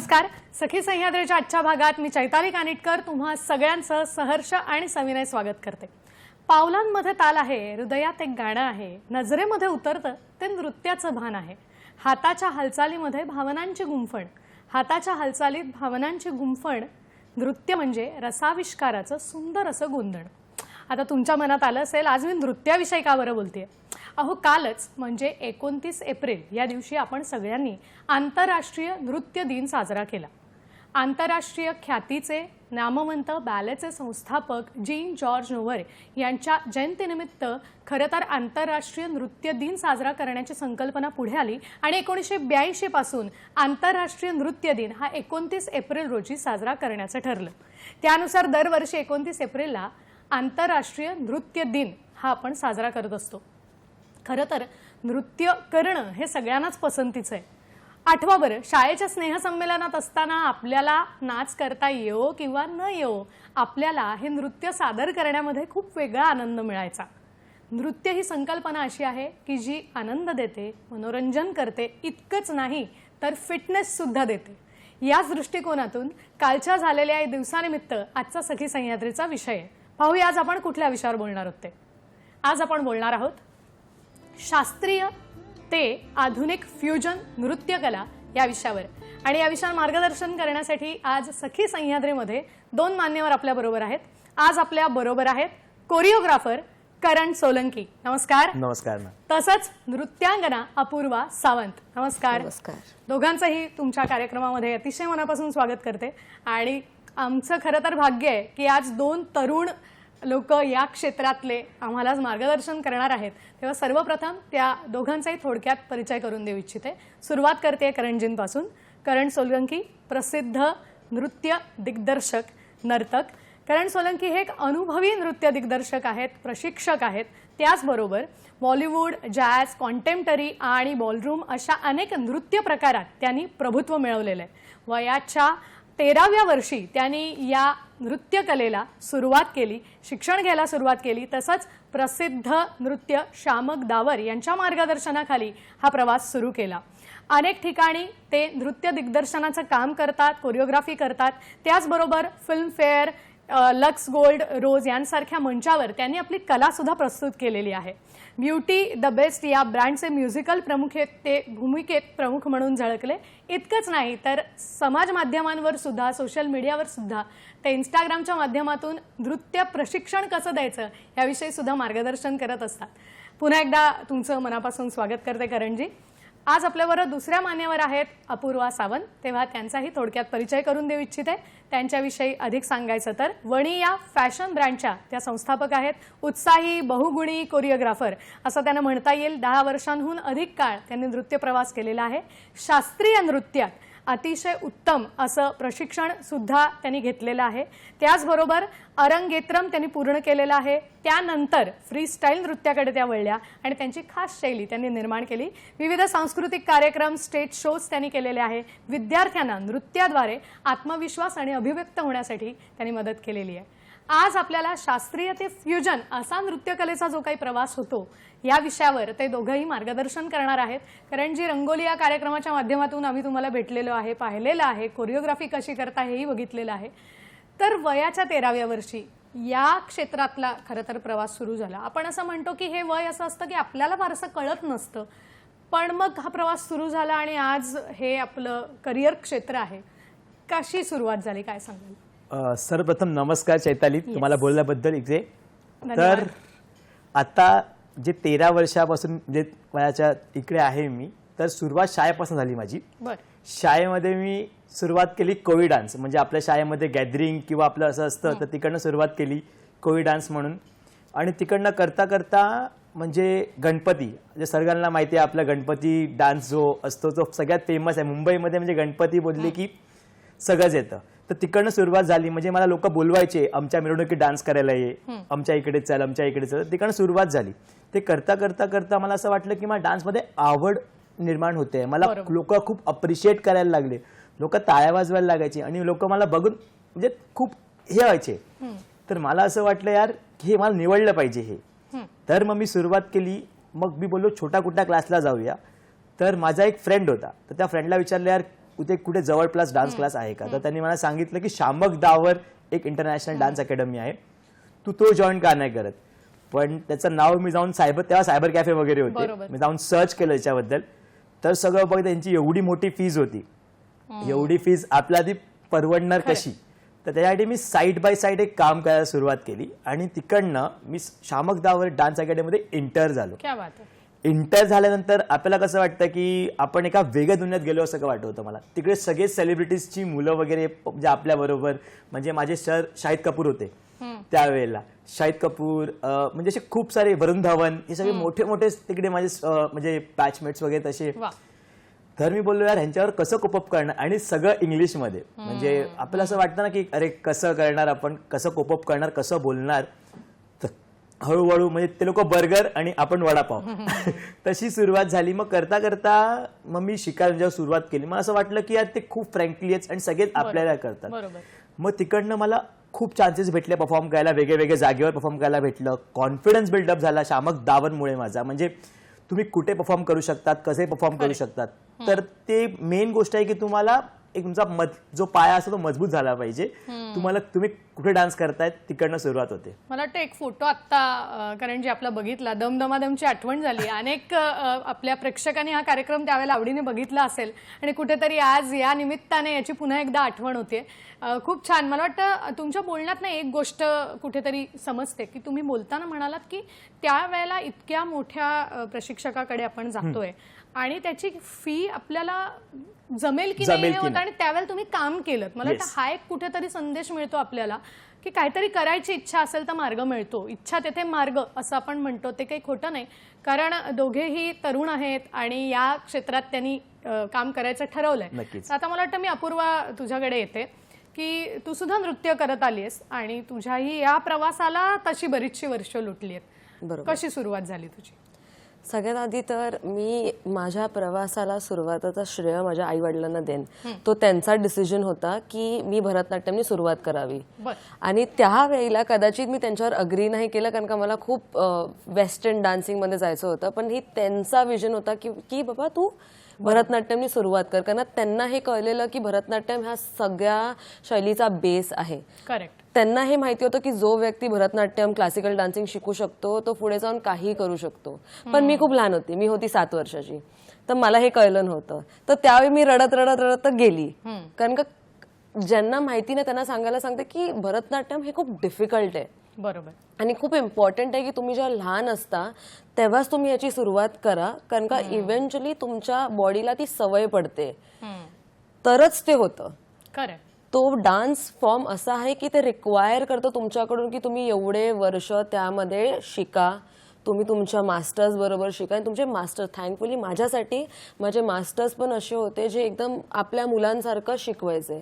नमस्कार. सखी सह्याद्रीच्या आजच्या भागात मी चैताली कानिटकर तुम्हा सगळ्यांचं सहर्ष आणि सविनय स्वागत करते. पावलांमध्ये ताल आहे, हृदयात एक गाणं आहे, नजरेमध्ये उतरतं ते नृत्याचं भान आहे. हाताच्या हालचालीमध्ये भावनांची गुंफण, हाताच्या हालचालीत भावनांची गुंफण. नृत्य म्हणजे रसाविष्काराचं सुंदर असं गुंधण. आता तुमच्या मनात आलं असेल आज मी नृत्याविषयी का बरं बोलतेय. अहो कालच म्हणजे 29 एप्रिल या दिवशी आपण सगळ्यांनी आंतरराष्ट्रीय नृत्य दिन साजरा केला. आंतरराष्ट्रीय ख्यातीचे नामवंत बॅलेचे संस्थापक जीन जॉर्ज नोव्हरे यांच्या जयंतीनिमित्त खरं तर आंतरराष्ट्रीय नृत्य दिन साजरा करण्याची संकल्पना पुढे आली आणि 1982 पासून आंतरराष्ट्रीय नृत्य दिन हा 29 एप्रिल रोजी साजरा करण्याचं ठरलं. त्यानुसार दरवर्षी 29 एप्रिलला आंतरराष्ट्रीय नृत्य दिन हा आपण साजरा करत असतो. खरं तर नृत्य करणं हे सगळ्यांनाच पसंतीचं आहे. आठवा बरं, शाळेच्या स्नेहसंमेलनात असताना आपल्याला नाच करता येवो किंवा न येवो, आपल्याला हे नृत्य सादर करण्यामध्ये खूप वेगळा आनंद मिळायचा. नृत्य ही संकल्पना अशी आहे की जी आनंद देते, मनोरंजन करते, इतकंच नाही तर फिटनेस सुद्धा देते. याच दृष्टिकोनातून कालच्या झालेल्या या दिवसानिमित्त आजचा सखी सह्याद्रीचा विषय आहे. पाहूया आज आपण कुठल्या विषयावर बोलणार आहोत ते. आज आपण बोलणार आहोत शास्त्रीय ते आधुनिक फ्युजन नृत्यकला या विषयावर. आणि या विषयावर मार्गदर्शन करण्यासाठी आज सखी सह्याद्रीमध्ये दोन मान्यवर आपल्या बरोबर आहेत. आज आपल्या बरोबर आहेत कोरिओग्राफर करण सोलंकी. नमस्कार. नमस्कार. तसंच नृत्यांगना अपूर्वा सावंत. नमस्कार. नमस्कार. दोघांचंही तुमच्या कार्यक्रमामध्ये अतिशय मनापासून स्वागत करते. आणि आमचं खरं तर भाग्य आहे की आज दोन तरुण लोक या क्षेत्रातले आम्हाला मार्गदर्शन करणार आहेत. तेव्हा सर्वप्रथम त्या दोघांचाही थोडक्यात परिचय करून देऊ इच्छिते. सुरुवात करते करणजींपासून. करण सोलंकी प्रसिद्ध नृत्य दिग्दर्शक, नर्तक. करण सोलंकी हे एक अनुभवी नृत्य दिग्दर्शक आहेत, प्रशिक्षक आहेत. त्याचबरोबर बॉलिवूड, जॅझ, कॉन्टेम्पररी आणि बॉलरूम अशा अनेक नृत्य प्रकारात त्यांनी प्रभुत्व मिळवलेलं आहे. वयाच्या 13व्या वर्षी त्यांनी या नृत्यकलेला सुरुवात केली, शिक्षण घ्यायला सुरुवात केली. तसंच प्रसिद्ध नृत्य शामक दावर यांच्या मार्गदर्शनाखाली हा प्रवास सुरू केला. अनेक ठिकाणी ते नृत्य दिग्दर्शनाचं काम करतात, कोरिओग्राफी करतात. त्याचबरोबर फिल्मफेअर, लक्स गोल्ड रोज यांसारख्या मंचावर त्यांनी आपली कला सुद्धा प्रस्तुत केलेली आहे. ब्युटी द बेस्ट या ब्रँडचे म्युझिकल भूमिकेत प्रमुख म्हणून झळकले. इतकंच नाही तर समाज माध्यमांवर सुद्धा, सोशल मीडियावर सुद्धा ते इंस्टाग्रामच्या माध्यमातून नृत्य प्रशिक्षण कसं द्यायचं याविषयी सुद्धा मार्गदर्शन करत असतात. पुन्हा एकदा तुमचं मनापासून स्वागत करते करणजी. आज आपल्याबरोबर दुसऱ्या मान्यवर आहेत अपूर्वा सावंत. तेव्हा त्यांचाही थोडक्यात परिचय करून देऊ इच्छिते. त्यांच्याविषयी अधिक सांगायचं तर वणी या फॅशन ब्रँडच्या त्या संस्थापक आहेत. उत्साही, बहुगुणी कोरिओग्राफर असं त्यांना म्हणता येईल. 10 वर्षांहून अधिक काळ त्यांनी नृत्य प्रवास केलेला आहे. शास्त्रीय नृत्यात अतिशय उत्तम असं प्रशिक्षण सुद्धा त्यांनी घेतलेलं आहे. त्याचबरोबर अरंगेत्रम त्यांनी पूर्ण केलेलं आहे. त्यानंतर फ्रीस्टाईल नृत्याकडे त्या वळल्या आणि त्यांची खास शैली त्यांनी निर्माण केली. विविध सांस्कृतिक कार्यक्रम, स्टेज शोज त्यांनी केलेले आहे. विद्यार्थ्यांना नृत्याद्वारे आत्मविश्वास आणि अभिव्यक्त होण्यासाठी त्यांनी मदत केलेली आहे. आज आपल्याला शास्त्रीय ते फ्युजन असा नृत्यकलेचा जो काही प्रवास होतो या विषयावर ते दोघंही मार्गदर्शन करणार आहेत. कारण जी रंगोली या कार्यक्रमाच्या माध्यमातून आम्ही तुम्हाला भेटलेलो आहे, पाहिलेलं आहे, कोरिओग्राफी कशी करता हेही बघितलेलं आहे. तर वयाच्या 13व्या वर्षी या क्षेत्रातला खरं तर प्रवास सुरू झाला. आपण असं म्हणतो की हे वय असं असतं की आपल्याला फारसं कळत नसतं, पण मग हा प्रवास सुरू झाला आणि आज हे आपलं करिअर क्षेत्र आहे. कशी सुरुवात झाली काय सांगाल? सर्वप्रथम नमस्कार चैताली, तुम्हाला बोलल्याबद्दल इथे. तर आता जे 13 वर्षापासून जे वयाच्या इकडे आहे मी, तर सुरुवात शाळेपासून झाली माझी. शाळेमध्ये मी सुरुवात केली कोळी डान्स. म्हणजे आपल्या शाळेमध्ये गॅदरिंग किंवा आपलं असं असतं तर तिकडनं सुरुवात केली कोळी डान्स म्हणून. आणि तिकडनं करता करता म्हणजे गणपती, म्हणजे सगळ्यांना माहिती आहे आपला गणपती डान्स जो असतो तो सगळ्यात फेमस आहे मुंबईमध्ये. म्हणजे गणपती बोलले की सगळंच येतं. तर तिकडनं सुरुवात झाली. म्हणजे मला लोक बोलवायचे आमच्या मिरवणुकीत डान्स करायला ये, आमच्या इकडे चल, आमच्या इकडे चल. तिकडनं सुरुवात झाली. ते करता करता करता मला असं वाटलं की मला डान्समध्ये आवड निर्माण होते. मला लोक खूप अप्रिशिएट करायला लागले. लोक टाळ्या वाजवायला लागायचे आणि लोक मला बघून म्हणजे खूप हे व्हायचे. तर मला असं वाटलं यार हे मला निवडलं पाहिजे हे. तर मग मी सुरुवात केली. मग मी बोललो छोटा कुठल्या क्लासला जाऊया. तर माझा एक फ्रेंड होता, तर त्या फ्रेंडला विचारलं यार कुठे जवळपास डान्स क्लास आहे का? तर त्यांनी मला सांगितलं की शामक दावर एक इंटरनॅशनल डान्स अकॅडमी आहे, तू तो जॉईन का नाही करत? पण त्याचं नाव मी जाऊन तेव्हा सायबर कॅफे वगैरे होते, मी जाऊन सर्च केलं त्याच्याबद्दल. तर सगळं बघ त्यांची एवढी मोठी फीज होती, एवढी फीज आपल्याला ती परवडणार कशी? तर त्यासाठी मी साईड बाय साईड एक काम करायला सुरुवात केली आणि तिकडनं मी शामक दावर डान्स अकॅडमीमध्ये इंटर झालो. इंटर झाल्यानंतर आपल्याला कसं वाटतं की आपण एका वेगळ्या दुनियेत गेलो असं वाटत होतं मला. तिकडे सगळे सेलिब्रिटीजची मुलं वगैरे जे आपल्या बरोबर, म्हणजे माझे सर शाहिद कपूर होते त्यावेळेला, शाहिद कपूर म्हणजे असे खूप सारे, वरुण धवन, हे सगळे मोठे मोठे तिकडे माझे म्हणजे बॅचमेट्स वगैरे तसे. तर मी बोललो यार ह्यांच्यावर कसं कोपअप करणार, आणि सगळं इंग्लिशमध्ये. म्हणजे आपल्याला असं वाटतं ना की अरे कसं करणार आपण, कसं कोपअप करणार, कसं बोलणार. हळूहळू म्हणजे ते लोक बर्गर आणि आपण वडापाव तशी सुरुवात झाली. मग करता करता मग मी शिकायला जेव्हा सुरुवात केली, मला असं वाटलं की यार ते खूप फ्रँकली आहेत आणि सगळेच आपल्याला करतात. मग तिकडनं मला खूप चान्सेस भेटले परफॉर्म करायला, वेगळे वेगळे जागेवर परफॉर्म करायला भेटलं. कॉन्फिडन्स बिल्डअप झाला शामक दावरमुळे माझा. म्हणजे तुम्ही कुठे परफॉर्म करू शकतात, कसे परफॉर्म करू शकतात. तर ते मेन गोष्ट आहे की तुम्हाला एक तुमचा जो पाया असतो तो मजबूत झाला पाहिजे. तुम्ही कुठे डान्स करतायत तिकडनं सुरुवात होते. मला वाटतं एक फोटो आता कारण जे आपला बघितला, दमदमादमची आठवण झाली. अनेक आपल्या प्रेक्षकांनी हा कार्यक्रम त्यावेळेला आवडीने बघितला असेल आणि कुठेतरी आज या निमित्ताने याची पुन्हा एकदा आठवण होते. खूप छान. मला वाटतं तुमच्या बोलण्यात एक गोष्ट कुठेतरी समजते की तुम्ही बोलताना म्हणालात की त्यावेळेला इतक्या मोठ्या प्रशिक्षकाकडे आपण जातोय आणि त्याची फी आपल्याला जमेल की नाही होत, आणि त्यावेळेला तुम्ही काम केलं. मला वाटतं हा एक कुठेतरी संदेश मिळतो आपल्याला की काहीतरी करायची इच्छा असेल तर मार्ग मिळतो. इच्छा तेथे मार्ग असं आपण म्हणतो, ते काही खोटं नाही. कारण दोघेही तरुण आहेत आणि या क्षेत्रात त्यांनी काम करायचं ठरवलंय. आता मला वाटतं मी अपूर्वा तुझ्याकडे येते की तू सुद्धा नृत्य करत आलीस आणि तुझ्याही या प्रवासाला तशी बरीचशी वर्ष लुटली आहेत. कशी सुरुवात झाली तुझी? सगळ्यात आधी तर मी माझ्या प्रवासाला सुरुवाताचा श्रेय माझ्या आई वडिलांना देईन. तो त्यांचा डिसिजन होता की मी भरतनाट्यमनी सुरुवात करावी. आणि त्यावेळेला कदाचित मी त्यांच्यावर अग्री नाही केलं, कारण का मला खूप वेस्टर्न डान्सिंगमध्ये जायचं होतं. पण ही त्यांचा विजन होता की बाबा तू भरतनाट्यमनी सुरुवात कर, कारण त्यांना हे कळलेलं की भरतनाट्यम ह्या सगळ्या शैलीचा बेस आहे. करेक्ट. त्यांना हे माहिती होतं की जो व्यक्ती भरतनाट्यम, क्लासिकल डान्सिंग शिकू शकतो तो पुढे जाऊन काही करू शकतो. पण मी खूप लहान होती, मी होती 7 वर्षाची, तर मला हे कळलं नव्हतं. तर त्यावेळी मी रडत रडत रडत गेली, कारण का ज्यांना माहिती नाही त्यांना सांगायला सांगते की भरतनाट्यम हे खूप डिफिकल्ट आहे. बरोबर. आणि खूप इम्पॉर्टंट आहे की तुम्ही जेव्हा लहान असता तेव्हाच तुम्ही याची सुरुवात करा, कारण का इव्हेंच्युअली तुमच्या बॉडीला ती सवय पडते, तरच ते होतं. खरं. तो डान्स फॉर्म असा आहे की ते रिक्वायर करतो तुमच्याकडून की तुम्ही एवढे वर्ष त्यामध्ये शिका, तुम्ही तुमच्या मास्टर्स बरोबर शिका. आणि तुमचे मास्टर्स, थँकफुली माझ्यासाठी माझे मास्टर्स पण असे होते जे एकदम आपल्या मुलांसारखं शिकवायचे.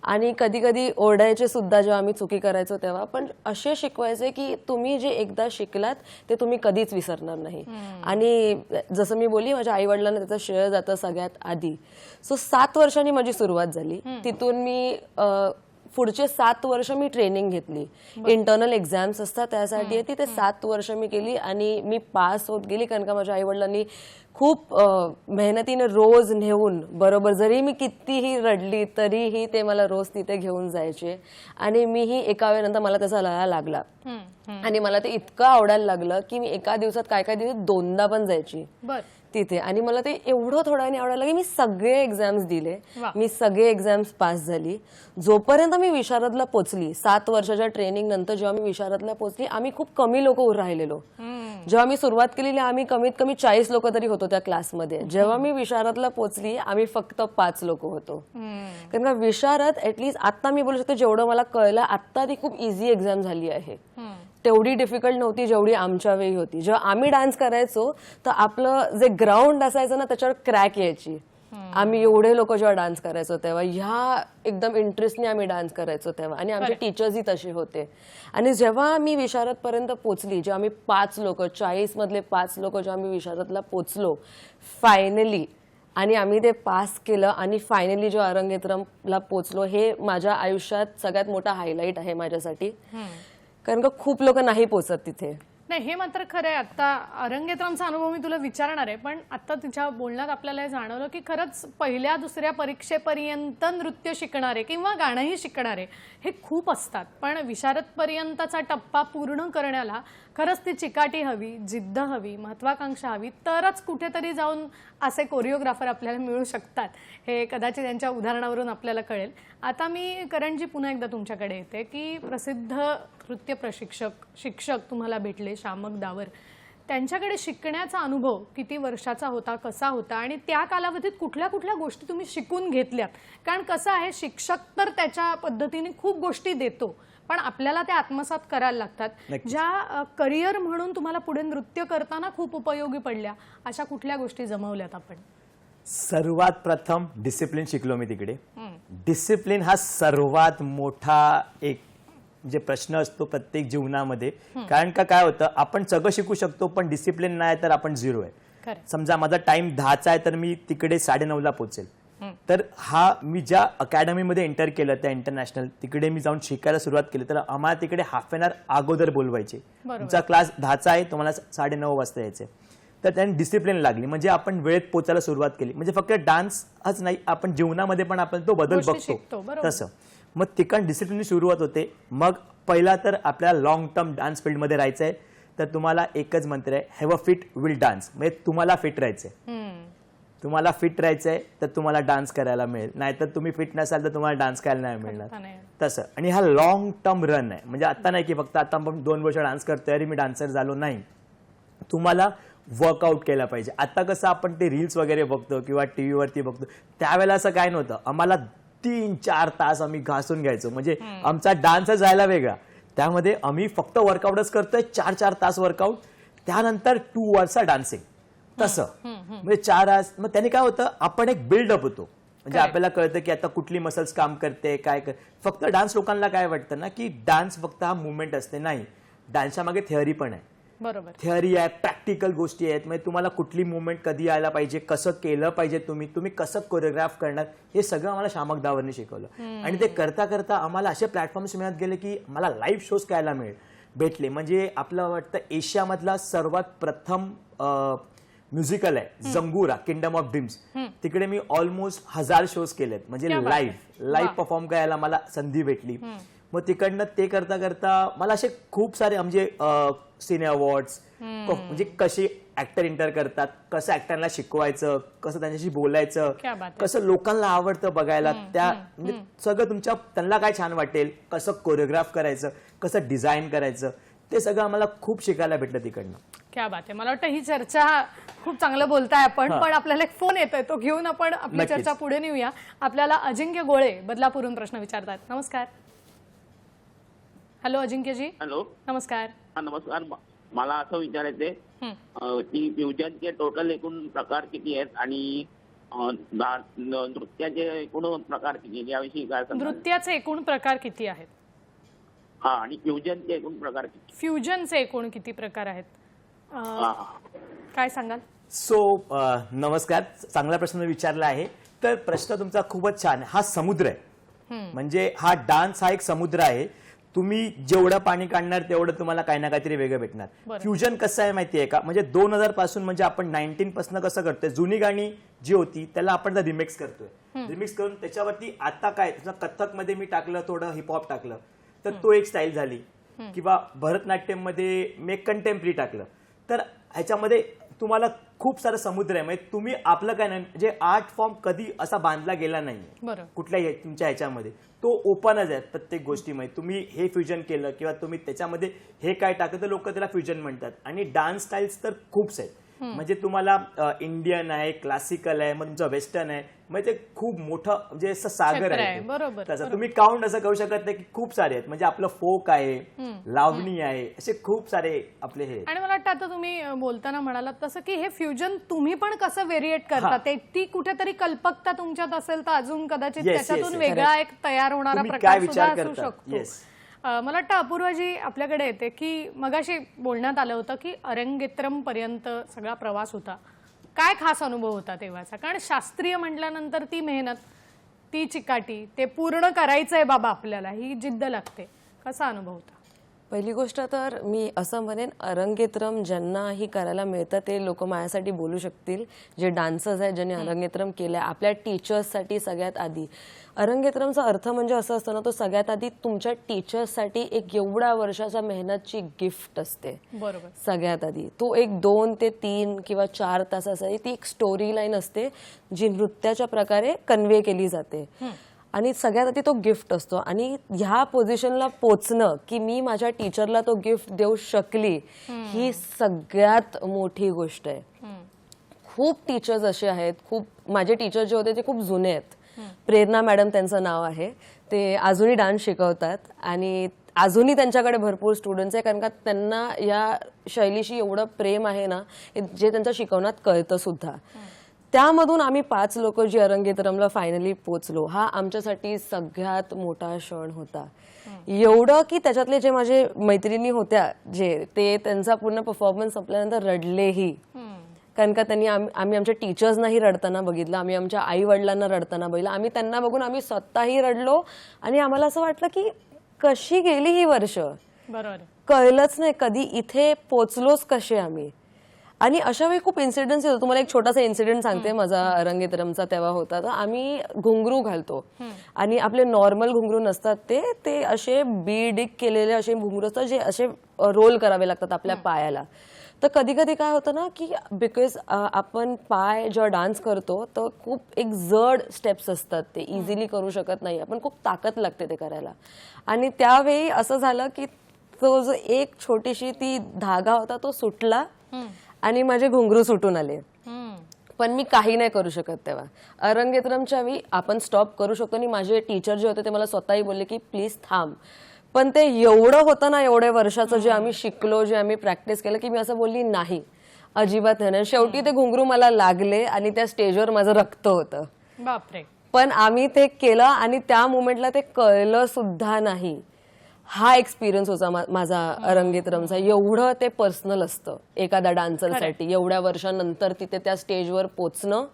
आणि कधी कधी ओरडायचे सुद्धा जेव्हा आम्ही चुकी करायचो तेव्हा, पण असे शिकवायचे की तुम्ही जे एकदा शिकलात ते तुम्ही कधीच विसरणार नाही. आणि जसं मी बोलली, माझ्या आई वडिलांना त्याचं श्रेय जातं सगळ्यात आधी. सो 7 वर्षांनी माझी सुरुवात झाली. तिथून मी पुढचे 7 वर्ष मी ट्रेनिंग घेतली. इंटरनल एक्झाम्स असतात त्यासाठी ती, ते 7 वर्ष मी केली आणि मी पास होत गेली, कारण का माझ्या आई वडिलांनी खूप मेहनतीने रोज नेऊन, बरोबर जरी मी कितीही रडली तरीही ते मला रोज तिथे घेऊन जायचे. आणि मीही एका वेळेनंतर मला त्याचा लळा लागला आणि मला ते इतकं आवडायला लागलं की मी एका दिवसात काय दिवस 2दा पण जायची तिथे. आणि मला ते एवढं थोड्या वेळाने आवडायला की मी सगळे एक्झाम्स दिले, मी सगळे एक्झाम्स पास झाली. जोपर्यंत मी विशारदला पोचली, 7 वर्षाच्या ट्रेनिंग नंतर जेव्हा मी विशारदला पोचली, आम्ही खूप कमी लोक राहिलेलो. जेव्हा मी सुरुवात केलेली आम्ही कमीत कमी 40 लोक तरी होतो त्या क्लासमध्ये. जेव्हा मी विशारदला पोचली आम्ही फक्त 5 लोक होतो. कारण का विशारद ऍटलीस्ट आता मी बोलू शकते जेवढं मला कळलं, आता ती खूप इझी एक्झाम झाली आहे. तेवढी डिफिकल्ट नव्हती जेवढी आमच्या वेळी होती. जेव्हा आम्ही डान्स करायचो तर आपलं जे ग्राउंड असायचं ना त्याच्यावर क्रॅक यायची. आम्ही एवढे लोक जेव्हा डान्स करायचो तेव्हा, ह्या एकदम इंटरेस्टने आम्ही डान्स करायचो तेव्हा. आणि आमचे टीचर्सही तसे होते. आणि जेव्हा मी विशारदपर्यंत पोचली, जेव्हा आम्ही 5 लोक, 40 मधले 5 लोक जेव्हा आम्ही विशारदला पोचलो फायनली, आणि आम्ही ते पास केलं आणि फायनली जेव्हा अरंगेत्रमला पोचलो, हे माझ्या आयुष्यात सगळ्यात मोठा हायलाईट आहे माझ्यासाठी. कारण का खूप लोक नाही पोचत तिथे. नाही, हे मात्र खरं आहे. आता अरंगेत्रमचा अनुभव मी तुला विचारणार आहे, पण आता तुझ्या बोलण्यात आपल्याला हे जाणवलं की खरंच पहिल्या दुसऱ्या परीक्षेपर्यंत नृत्य शिकणारे किंवा गाणंही शिकणारे हे खूप असतात, पण विशारदपर्यंतचा टप्पा पूर्ण करण्याला खरंच ती चिकाटी हवी, जिद्द हवी, महत्वाकांक्षा हवी, तरच कुठेतरी जाऊन असे कोरिओग्राफर आपल्याला मिळू शकतात. हे कदाचित त्यांच्या उदाहरणावरून आपल्याला कळेल. आता मी करणजी पुन्हा एकदा तुमच्याकडे येते की प्रसिद्ध नृत्य शिक्षक तुम्हाला भेटले, शामक दावर. त्यांच्याकडे शिकण्याचा अनुभव किती वर्षाचा होता, कसा होता, आणि त्या कालावधीत कुठल्या कुठल्या गोष्टी तुम्ही शिकून घेतल्यात? कारण कसं आहे, शिक्षक तर त्याच्या पद्धतीने खूप गोष्टी देतो, पण आपल्याला त्या आत्मसात करायला लागतात. ज्या करिअर म्हणून तुम्हाला पुढे नृत्य करताना खूप उपयोगी पडल्या, अशा कुठल्या गोष्टी जमवल्यात आपण? सर्वात प्रथम डिसिप्लिन शिकलो मी तिकडे. डिसिप्लिन हा सर्वात मोठा एक जे प्रश्न असतो प्रत्येक जीवनामध्ये. कारण का काय होतं, आपण सगळं शिकू शकतो पण डिसिप्लिन नाही तर आपण झिरो आहे. समजा माझा टाइम 10चा आहे तर मी तिकडे 9:30ला पोहोचेल. तर हा मी ज्या अकॅडमीमध्ये एंटर केलं, त्या इंटरनॅशनल, तिकडे मी जाऊन शिकायला सुरुवात केली, तर आम्हाला तिकडे हाफ एन आवर अगोदर बोलवायचे. तुमचा क्लास 10चा आहे, तुम्हाला 9:30 वाजता यायचे. तर त्यांनी डिसिप्लिन लागली, म्हणजे आपण वेळेत पोचायला सुरुवात केली. म्हणजे फक्त डान्सच नाही, आपण जीवनामध्ये पण आपण तो बदल बघतो तसं. मग तिकडे डिसिप्लिनची सुरुवात होते. मग पहिला तर आपल्याला लॉंग टर्म डान्स फील्डमध्ये राहायचं आहे, तर तुम्हाला एकच मंत्र आहे, have a fit will dance. म्हणजे तुम्हाला फिट राहायचंय, तुम्हाला फिट राहायचंय तर तुम्हाला डान्स करायला मिळेल, नाहीतर तुम्ही फिट नसाल तर तुम्हाला डान्स करायला नाही मिळणार तसं. आणि हा लॉंग टर्म रन आहे, म्हणजे आता नाही की फक्त आता आपण 2 वर्ष डान्स करतोय अरे मी डान्सर झालो, नाही. तुम्हाला वर्कआउट केला पाहिजे. आता कसं आपण ते रील्स वगैरे बघतो किंवा टीव्हीवरती बघतो, त्यावेळेला असं काय नव्हतं. आम्हाला 3-4 तास आम्ही घासून घ्यायचो, म्हणजे आमचा डान्सच जायला वेगळा. त्यामध्ये आम्ही फक्त वर्कआउटच करतोय, 4-4 तास वर्कआउट, त्यानंतर 2 आवर्सचा डान्सिंग तसं. म्हणजे 4 तास. मग त्याने काय होतं, आपण एक बिल्डअप होतो, म्हणजे आपल्याला कळतं की आता कुठली मसल्स काम करते काय. फक्त डान्स लोकांना काय वाटतं ना की डान्स फक्त हा मुवमेंट असते, नाही, डान्सच्या मागे थिअरी पण आहे. बरोबर, थिअरी आहे, प्रॅक्टिकल गोष्टी आहेत. म्हणजे तुम्हाला कुठली मुवमेंट कधी यायला पाहिजे, कसं केलं पाहिजे, तुम्ही कसं कोरिओग्राफ करणार, हे सगळं आम्हाला शामक दावरने शिकवलं. आणि ते करता करता आम्हाला असे प्लॅटफॉर्म्स मिळत गेले की मला लाईव्ह शोज करायला भेटले. म्हणजे आपलं वाटतं एशियामधला सर्वात प्रथम म्युझिकल आहे जंगुरा, किंगडम ऑफ ड्रीम्स. तिकडे मी ऑलमोस्ट 1000 शोज केलेत, म्हणजे लाईव्ह परफॉर्म करायला मला संधी भेटली. मग तिकडनं ते करता करता मला असे खूप सारे म्हणजे सिने अवॉर्ड्स, म्हणजे कसे ऍक्टर इंटर करतात, कसं ऍक्टरला शिकवायचं, कसं त्यांच्याशी बोलायचं, कसं लोकांना आवडतं बघायला, त्या म्हणजे सगळं त्यांना काय छान वाटेल, कसं कोरिओग्राफ करायचं, कसं डिझाईन करायचं, ते सगळं आम्हाला खूप शिकायला भेटलं तिकडनं. क्या बात आहे. मला वाटतं ही चर्चा खूप चांगलं बोलताय आपण, पण आपल्याला एक फोन येतोय, तो घेऊन आपण आपली चर्चा पुढे नेऊया. आपल्याला अजिंक्य गोळे बदलापूरहून प्रश्न विचारतात. नमस्कार. हॅलो अजिंक्यजी. हॅलो, नमस्कार. नमस्कार. मला असं विचारायचंय की फ्युजनचे टोटल एकूण प्रकार किती आहेत आणि नृत्याचे एकूण प्रकार किती, याविषयी काय सांगा. नृत्याचे एकूण प्रकार किती आहेत? हा, आणि फ्युजनचे एकूण प्रकार किती? फ्युजनचे एकूण किती प्रकार आहेत, काय सांगाल? नमस्कार, चांगला प्रश्न विचारला आहे. तर प्रश्न तुमचा खूपच छान आहे. हा समुद्र आहे, म्हणजे हा डान्स हा एक समुद्र आहे. तुम्ही जेवढं पाणी काढणार तेवढं तुम्हाला काही ना काहीतरी वेगळं भेटणार. फ्युजन कसं आहे माहितीये का, म्हणजे 2000 पासून, म्हणजे आपण 19 पासून कसं करतोय, जुनी गाणी जी होती त्याला आपण रिमिक्स करतोय. रिमिक्स करून त्याच्यावरती आता काय, कथक मध्ये मी टाकलं, थोडं हिपहॉप टाकलं, तर तो एक स्टाईल झाली. किंवा भरतनाट्यम मध्ये मी कंटेम्पररी टाकलं, तर ह्याच्यामध्ये तुम्हाला खूप सारं समुद्र आहे. म्हणजे तुम्ही आपलं काय नाही, म्हणजे आर्ट फॉर्म कधी असा बांधला गेला नाही कुठल्याही तुमच्या ह्याच्यामध्ये, तो ओपनच आहे प्रत्येक गोष्टीमध्ये. तुम्ही हे फ्युजन केलं किंवा तुम्ही त्याच्यामध्ये हे काय टाकलं तर लोक त्याला फ्युजन म्हणतात. आणि डान्स स्टाईल्स तर खूपच आहेत, म्हणजे तुम्हाला इंडियन आहे, क्लासिकल आहे, मग तुमचं वेस्टर्न आहे, म्हणजे ते खूप मोठं म्हणजे असं सागर आहे. बरोबर, तसं तुम्ही काउंट असं करू शकत नाही की खूप सारे आहेत. म्हणजे आपलं फोक आहे, लावणी आहे, असे खूप सारे आपले हे. आणि मला वाटतं आता तुम्ही बोलताना म्हणालात तसं की हे फ्युजन तुम्ही पण कसं व्हेरिएट करता, ती कुठेतरी कल्पकता तुमच्यात असेल तर अजून कदाचित त्याच्यातून वेगळा एक तयार होणारा प्रकार सुद्धा असू शकतो. मला वाटतं अपूर्वाजी आपल्याकडे येते की मगाशी बोलण्यात आलं होतं की अरंगेत्रम पर्यंत सगळा प्रवास होता. काय खास अनुभव होता तेव्हाचा? कारण शास्त्रीय म्हटल्यानंतर ती मेहनत, ती चिकाटी, ते पूर्ण करायचंय बाबा आपल्याला, ही जिद्द लागते. कसा अनुभव होता? पहिली गोष्ट तर मी असं म्हणेन, अरंगेत्रम ज्यांनाही करायला मिळतं ते लोक माझ्यासाठी बोलू शकतील, जे डान्सर्स आहेत ज्यांनी अरंगेत्रम केलं आहे. आपल्या टीचर्ससाठी सगळ्यात आधी अरंगेत्रमचा अर्थ म्हणजे असं असतं ना, तो सगळ्यात आधी तुमच्या टीचर्ससाठी एक एवढ्या वर्षाच्या मेहनतची गिफ्ट असते. बरोबर. सगळ्यात आधी तो एक 2 ते 3 किंवा 4 तासासाठी ती एक स्टोरी लाईन असते जी नृत्याच्या प्रकारे कन्वे केली जाते. आणि सगळ्यात आधी तो गिफ्ट असतो. आणि ह्या पोझिशनला पोचणं की मी माझ्या टीचरला तो गिफ्ट देऊ शकली, ही सगळ्यात मोठी गोष्ट आहे. खूप टीचर्स असे आहेत, खूप माझे टीचर जे होते ते खूप जुने आहेत. प्रेरणा मॅडम त्यांचं नाव आहे. ते अजूनही डान्स शिकवतात आणि अजूनही त्यांच्याकडे भरपूर स्टुडंट्स आहे, कारण का त्यांना या शैलीशी एवढं प्रेम आहे ना, जे त्यांच्या शिकवण्यात कळतं सुद्धा. त्यामधून आम्ही 5 लोक जी अरंगेत्रमला फायनली पोचलो, हा आमच्यासाठी सगळ्यात मोठा क्षण होता. एवढं की त्याच्यातले जे माझे मैत्रिणी होत्या जे ते त्यांचा पूर्ण परफॉर्मन्स संपल्यानंतर रडलेही, कारण का त्यांनी आम्ही आमच्या टीचर्सनाही रडताना बघितलं, आम्ही आमच्या आई वडिलांना रडताना बघितलं, आम्ही त्यांना बघून आम्ही स्वतःही रडलो. आणि आम्हाला असं वाटलं की कशी गेली ही वर्ष, बरोबर. कळलंच नाही कधी इथे पोचलोच कसे आम्ही. आणि अशा वेळी खूप इन्सिडेंट्स येतो. तुम्हाला एक छोटासा इन्सिडेंट सांगते माझा अरंगेत्रमचा तेव्हा होता. तर आम्ही घुंगरू घालतो आणि आपले नॉर्मल घुंगरू नसतात, ते असे बीडिक केलेले असे घुंगरू असतात जे असे रोल करावे लागतात आपल्या पायाला. तर कधी कधी काय होतं ना की बिकॉज आपण पाय जेव्हा डान्स करतो तर खूप एक जड स्टेप्स असतात, ते इझिली करू शकत नाही आपण, खूप ताकद लागते ते करायला. आणि त्यावेळी असं झालं की तो जो एक छोटीशी ती धागा होता तो सुटला आणि माझे घुंगरू सुटून आले. पण मी काही नाही करू शकत तेव्हा. अरंगेत्रमच्या वेळी आपण स्टॉप करू शकतो आणि माझे टीचर जे होते ते मला स्वतःही बोलले की प्लीज थांब. पण ते एवढं होतं ना, एवढ्या वर्षाचं जे आम्ही शिकलो, जे आम्ही प्रॅक्टिस केलं, की मी असं बोलली नाही, अजिबात नाही. शेवटी ते घुंगरू मला लागले आणि त्या स्टेजवर माझं रक्त होतं. बापरे. पण आम्ही ते केलं आणि त्या मुमेंटला ते कळलं सुद्धा नाही. हा एक्सपिरियन्स होता माझा अरंगेत्रमचा. एवढं ते पर्सनल असतं एखाद्या डान्सरसाठी, एवढ्या वर्षानंतर तिथे त्या स्टेजवर पोचणं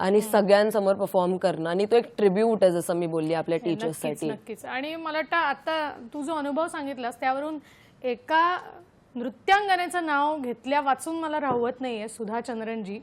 आणि सगळ्यांसमोर परफॉर्म करणं. आणि तो एक ट्रिब्यूट आहे, जसं मी बोलली, आपल्या टीचर्ससाठी. नक्कीच. आणि मला वाटतं आता तू जो अनुभव सांगितलास त्यावरून एका नृत्यांगनेचं नाव घेतल्या वाचून मला राहवत नाहीये, सुधा चंद्रनजी.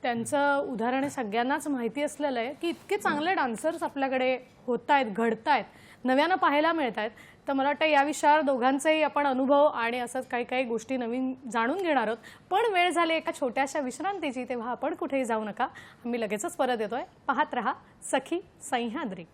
त्यांचं उदाहरण सगळ्यांनाच माहिती असलेलं आहे की इतके चांगले डान्सर्स आपल्याकडे होत आहेत, घडतायत, नव्यानं पाहायला मिळत आहेत. तर मला वाटतं या विषयावर दोघांचेही आपण अनुभव आणि असंच काही काही गोष्टी नवीन जाणून घेणार आहोत. पण वेळ झाली एका छोट्याशा विश्रांतीची, तेव्हा आपण कुठेही जाऊ नका. आम्ही लगेचच परत येतोय. पाहत रहा सखी सह्याद्री.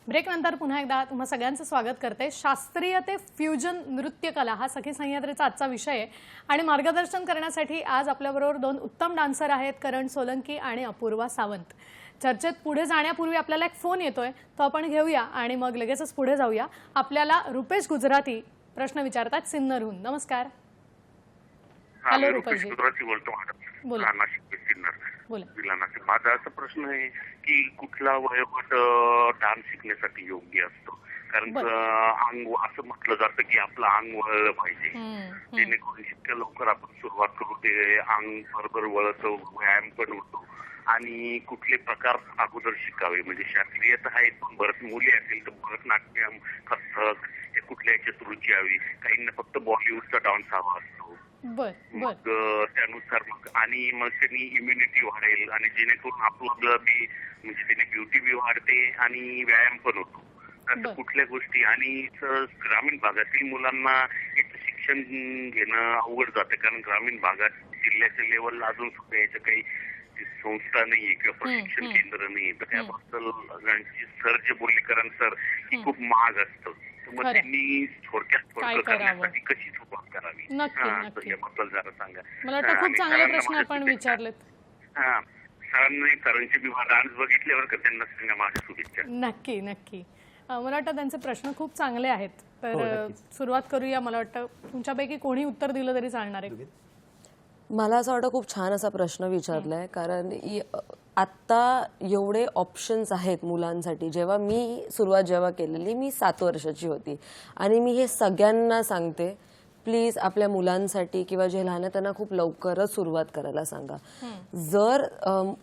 ब्रेक नंतर पुन्हा एकदा तुम्हा सगळ्यांचं स्वागत करते. शास्त्रीय ते फ्युजन नृत्य कला हा सखी सह्याद्रीचा आजचा विषय आहे. आणि मार्गदर्शन करण्यासाठी आज आपल्याबरोबर 2 उत्तम डान्सर आहेत, करण सोलंकी आणि अपूर्वा सावंत. चर्चेत पुढे जाण्यापूर्वी आपल्याला एक फोन येतोय, तो आपण घेऊया आणि मग लगेचच पुढे जाऊया. आपल्याला रुपेश गुजराती प्रश्न विचारतात सिन्नरहून. नमस्कार. हॅलो रुपेश गुजराती बोलतो मॅडम. बोला. बोला. माझा असा प्रश्न आहे की कुठला वयोगट डान्स शिकण्यासाठी योग्य असतो? कारण अंग असं म्हटलं जातं की आपलं अंग वळलं पाहिजे, जेणेकरून जितक्या लवकर आपण सुरुवात करू ते अंग बरोबर वळतं, व्यायाम पण होतो. आणि कुठले प्रकार अगोदर शिकावे, म्हणजे शास्त्रीय तर आहेत, पण बरंच मुली असेल तर भरतनाट्यम, कथ्थक हे कुठल्या याच्यात रुची हवी, काहींना फक्त बॉलिवूडचा डान्स हवा असतो. मग त्यानुसार आणि मग त्यांनी इम्युनिटी वाढेल आणि जेणेकरून आपलं बी म्हणजे त्याने ब्युटी बी वाढते आणि व्यायाम पण होतो. असं कुठल्या गोष्टी. आणि ग्रामीण भागातील मुलांना याचं शिक्षण घेणं अवघड जातं, कारण ग्रामीण भागात जिल्ह्याच्या लेवलला अजून सुद्धा याच्या काही संस्था नाहीये किंवा प्रशिक्षण केंद्र नाहीये. तर त्याबद्दल सर जे बोलले, कारण सर ही खूप महाग असतं. मग त्यांनी थोडक्यात करण्यासाठी कशी सुरुवात करावी याबद्दल जरा सांगा. मला वाटतं खूप चांगले प्रश्न आपण विचारलेत. सरांनी सरांचे विवाह डान्स बघितल्यावर का त्यांना सांगा माझ्या शुभेच्छा. नक्की नक्की. मला वाटतं त्यांचे प्रश्न खूप चांगले आहेत. तर सुरुवात करूया. मला वाटतं तुमच्यापैकी कोणी उत्तर दिलं तरी चालणार आहे. मला असं वाटतं खूप छान असा प्रश्न विचारलाय, कारण आत्ता एवढे ऑप्शन्स आहेत मुलांसाठी. जेव्हा मी सुरुवात केलेली, मी 7 वर्षाची होती आणि मी हे सगळ्यांना सांगते, प्लीज आपल्या मुलांसाठी किंवा जे लहान आहेत त्यांना खूप लवकरच सुरुवात करायला सांगा. जर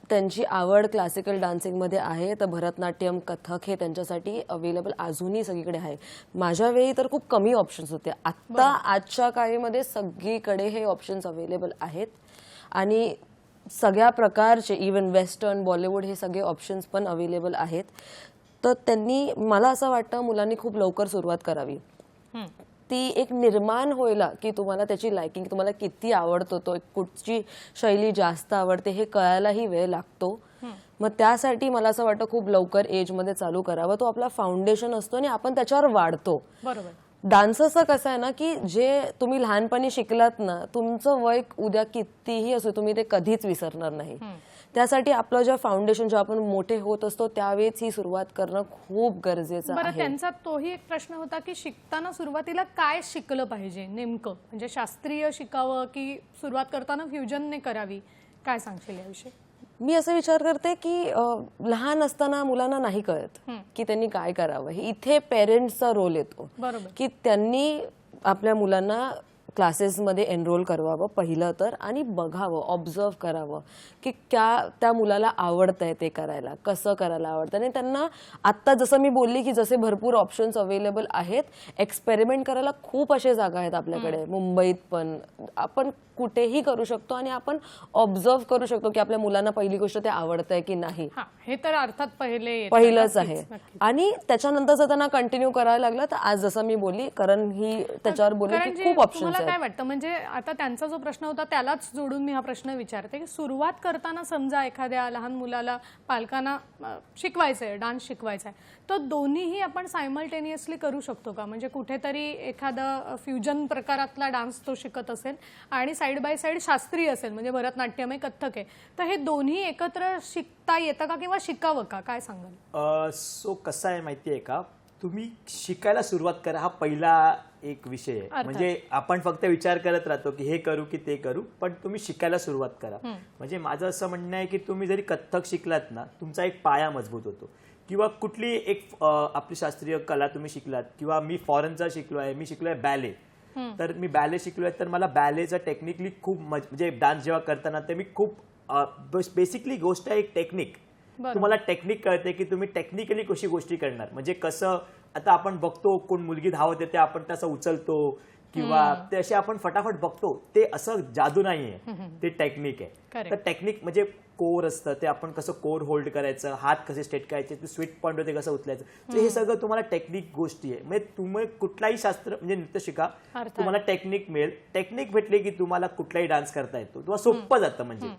त्यांची आवड क्लासिकल डान्सिंगमध्ये आहे तर भरतनाट्यम, कथक हे त्यांच्यासाठी अवेलेबल अजूनही सगळीकडे आहे. माझ्या वेळी तर खूप कमी ऑप्शन्स होते. आत्ता आजच्या काळीमध्ये सगळीकडे हे ऑप्शन्स अवेलेबल आहेत आणि सगळ्या प्रकारचे इवन वेस्टर्न, बॉलिवूड हे सगळे ऑप्शन्स पण अवेलेबल आहेत. तर त्यांनी, मला असं वाटतं, मुलांनी खूप लवकर सुरुवात करावी. ती एक निर्माण होईला की तुम्हाला त्याची लायकिंग, तुम्हाला किती आवडतो, तो कुठची शैली जास्त आवडते हे कळायलाही वेळ लागतो. मग त्यासाठी मला असं वाटतं खूप लवकर एजमध्ये चालू करावं. तो आपला फाउंडेशन असतो आणि आपण त्याच्यावर वाढतो. बरोबर. डान्स असं कसं आहे ना की जे तुम्ही लहानपणी शिकलात ना, तुमचं वय उद्या कितीही असो तुम्ही ते कधीच विसरणार नाही. त्यासाठी आपलं जे फाउंडेशन, जेव्हा आपण मोठे होत असतो त्यावेळेस ही सुरुवात करणं खूप गरजेचं बरं, आहे. त्यांचा तोही एक प्रश्न होता की शिकताना सुरुवातीला काय शिकलं पाहिजे नेमकं, म्हणजे शास्त्रीय शिकावं की सुरुवात करताना फ्युजनने करावी, काय सांगशील याविषयी? मी असं विचार करते की लहान असताना मुलांना नाही कळत की त्यांनी काय करावं. इथे पेरेंट्सचा रोल येतो. बरोबर. की त्यांनी आपल्या मुलांना क्लासेसमध्ये एनरोल करवावं पहिलं तर, आणि बघावं, ऑब्झर्व करावं की त्या मुलाला आवडतंय ते करायला, कसं करायला आवडतं. आणि त्यांना आत्ता जसं मी बोलली की जसे भरपूर ऑप्शन्स अवेलेबल आहेत, एक्सपेरिमेंट करायला खूप अशा जागा आहेत आपल्याकडे. मुंबईत पण आपण कुठेही करू शकतो आणि आपण ऑब्झर्व करू शकतो की आपल्या मुलांना पहिली गोष्ट ते आवडतंय की नाही. हे तर अर्थात पहिलंच आहे. आणि त्याच्यानंतर जर त्यांना कंटिन्यू करायला लागलं तर आज जसं मी बोलली, कारण ही त्याच्यावर बोलली की खूप ऑप्शन्स आहेत. काय वाटतं, म्हणजे आता त्यांचा जो प्रश्न होता त्यालाच जोडून मी हा प्रश्न विचारते की सुरुवात करताना समजा एखाद्या लहान मुलाला, पालकांना शिकवायचंय, डान्स शिकवायचा आहे, तर दोन्हीही आपण सायमल्टेनियसली करू शकतो का? म्हणजे कुठेतरी एखादा फ्युजन प्रकारातला डान्स तो शिकत असेल आणि साईड बाय साईड शास्त्रीय असेल, म्हणजे भरतनाट्यम आहे, कथ्थक आहे, तर हे दोन्ही एकत्र शिकता येतं का किंवा शिकावं का, काय सांगाल? सो कसं आहे माहिती आहे का, तुम्ही शिकायला सुरुवात करा हा पहिला एक विषय आहे. म्हणजे आपण फक्त विचार करत राहतो की हे करू की ते करू, पण तुम्ही शिकायला सुरुवात करा. म्हणजे माझं असं म्हणणं आहे की तुम्ही जरी कथ्थक शिकलात ना, तुमचा एक पाया मजबूत होतो. किंवा कुठली एक आपली शास्त्रीय कला तुम्ही शिकलात, किंवा मी फॉरेनचा शिकलो आहे, मी शिकलोय बॅले, तर मी बॅले शिकलोय, तर मला बॅलेचं टेक्निकली खूप म्हणजे डान्स जेव्हा करताना ते मी खूप बेसिकली गोष्ट आहे एक टेक्निक. तुम्हाला टेक्निक कळते की तुम्ही टेक्निकली कशी गोष्टी करणार. म्हणजे कसं, आता आपण बघतो कोण मुलगी धावत येते, आपण तसं उचलतो किंवा ते असे आपण फटाफट बघतो, ते असं जादू नाहीये, ते टेक्निक आहे. तर टेक्निक म्हणजे कोर असतं, ते आपण कसं कोर होल्ड करायचं, हात कसे स्ट्रेट करायचे, ते स्वीट पॉइंट होते कसं उचलायचं, तर हे सगळं तुम्हाला टेक्निक गोष्टी आहे. म्हणजे तुम्ही कुठलाही शास्त्र म्हणजे नृत्य शिका, तुम्हाला टेक्निक मिळेल. टेक्निक भेटले की तुम्हाला कुठलाही डान्स करता येतो, तुम्हाला सोपं जातं. म्हणजे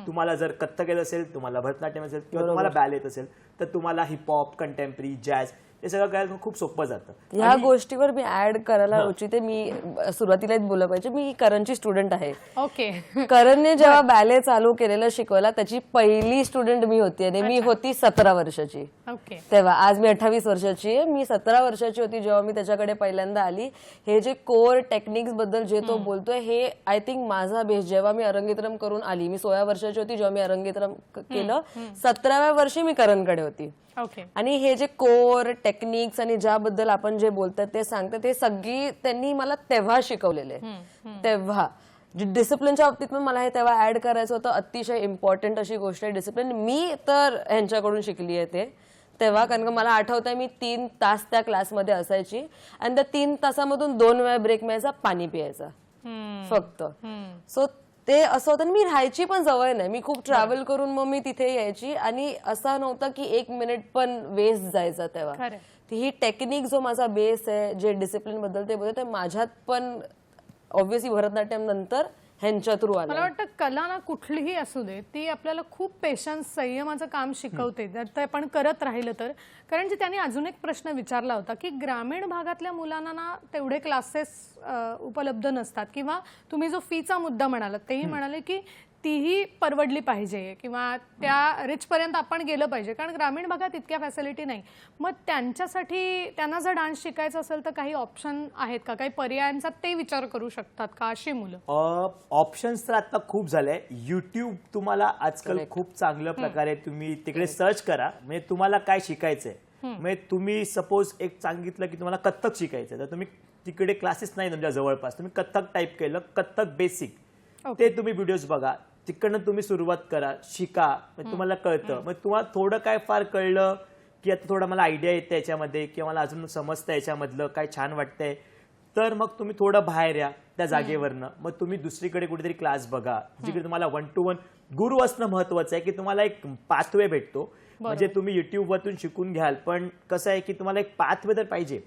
तुम्हाला जर कथ्थक येत असेल, तुम्हाला भरतनाट्यम असेल किंवा तुम्हाला बॅले येत असेल, तर तुम्हाला हिपहॉप, कंटेम्पररी, जॅझ हे सगळं करायला खूप सोपं जातं. ह्या गोष्टीवर मी ऍड करायला उचित, मी सुरुवातीलाच बोललं पाहिजे, मी करणची स्टुडंट आहे. ओके. करणने जेव्हा बॅले चालू केलेलं शिकवायला, त्याची पहिली स्टुडंट मी होती आणि मी होती 17 वर्षाची. ओके. तेव्हा, आज मी 28 वर्षाची आहे, मी 17 वर्षाची होती जेव्हा मी त्याच्याकडे पहिल्यांदा आली. हे जे कोर टेक्निक्स बद्दल जे तो बोलतोय, हे आय थिंक माझा बेस जेव्हा मी अरंगेत्रम करून आली, मी 16 वर्षाची होती जेव्हा मी अरंगेत्रम केलं, 17व्या वर्षी मी करणकडे होती. आणि हे जे कोर टेक्निक्स आणि ज्याबद्दल आपण जे बोलतात ते सांगतात, ते सगळी त्यांनी मला तेव्हा शिकवलेले. तेव्हा डिसिप्लिनच्या बाबतीत पण मला हे तेव्हा ऍड करायचं होतं. अतिशय इम्पॉर्टंट अशी गोष्ट आहे डिसिप्लिन. मी तर ह्यांच्याकडून शिकली आहे ते तेव्हा, कारण मला आठवतंय मी 3 तास त्या क्लासमध्ये असायची आणि त्या 3 तासामधून 2 वेळा ब्रेक मिळायचा, पाणी प्यायचा फक्त. सो ते असं होतं. मी राहायची पण जवळ नाही, मी खूप ट्रॅव्हल करून मग मी तिथे यायची आणि असं नव्हतं की 1 मिनिट पण वेस्ट जायचा तेव्हा. ही टेक्निक जो माझा बेस आहे, जे डिसिप्लिन बद्दल ते बोलते, माझ्यात पण ऑब्व्हियसली भरतनाट्यम नंतर ह्यांच्या थ्रू आलं. मला वाटतं कला ना कुठलीही असू दे, ती आपल्याला खूप पेशन्स, संयमाचं काम शिकवते जर ते आपण करत राहिलं तर. कारण की त्यांनी अजून एक प्रश्न विचारला होता की ग्रामीण भागातल्या मुलांना ना तेवढे क्लासेस उपलब्ध नसतात, किंवा तुम्ही जो फीचा मुद्दा म्हणालात तेही म्हणाले की तीही परवडली पाहिजे किंवा त्या रिच पर्यंत आपण गेलं पाहिजे, कारण ग्रामीण भागात इतक्या फॅसिलिटी नाही. मग त्यांच्यासाठी, त्यांना जर डान्स शिकायचा असेल तर काही ऑप्शन आहेत का, काही पर्यायांचा ते विचार करू शकतात का अशी मुलं? ऑप्शन्स तर आता खूप झाले. युट्यूब तुम्हाला आजकाल खूप चांगल्या प्रकारे तुम्ही तिकडे सर्च करा, म्हणजे तुम्हाला काय शिकायचंय. म्हणजे तुम्ही सपोज एक सांगितलं की तुम्हाला कथ्थक शिकायचं, तर तुम्ही तिकडे क्लासेस नाही तुमच्या जवळपास, तुम्ही कथ्थक टाईप केलं, कथ्थक बेसिक, ते तुम्ही व्हिडिओज बघा, तिकडनं तुम्ही सुरुवात करा, शिका, मग तुम्हाला कळतं. मग तुम्हाला थोडं काय फार कळलं की आता थोडं मला आयडिया येते याच्यामध्ये किंवा मला अजून समजतं याच्यामधलं काय छान वाटतंय, तर मग तुम्ही थोडं बाहेर या त्या जागेवरनं. मग तुम्ही दुसरीकडे कुठेतरी क्लास बघा जिकडे तुम्हाला 1-to-1 गुरु असणं महत्वाचं आहे, की तुम्हाला एक पाथवे भेटतो. म्हणजे तुम्ही युट्यूबवरून शिकून घ्याल, पण कसं आहे की तुम्हाला एक पाथवे तर पाहिजे,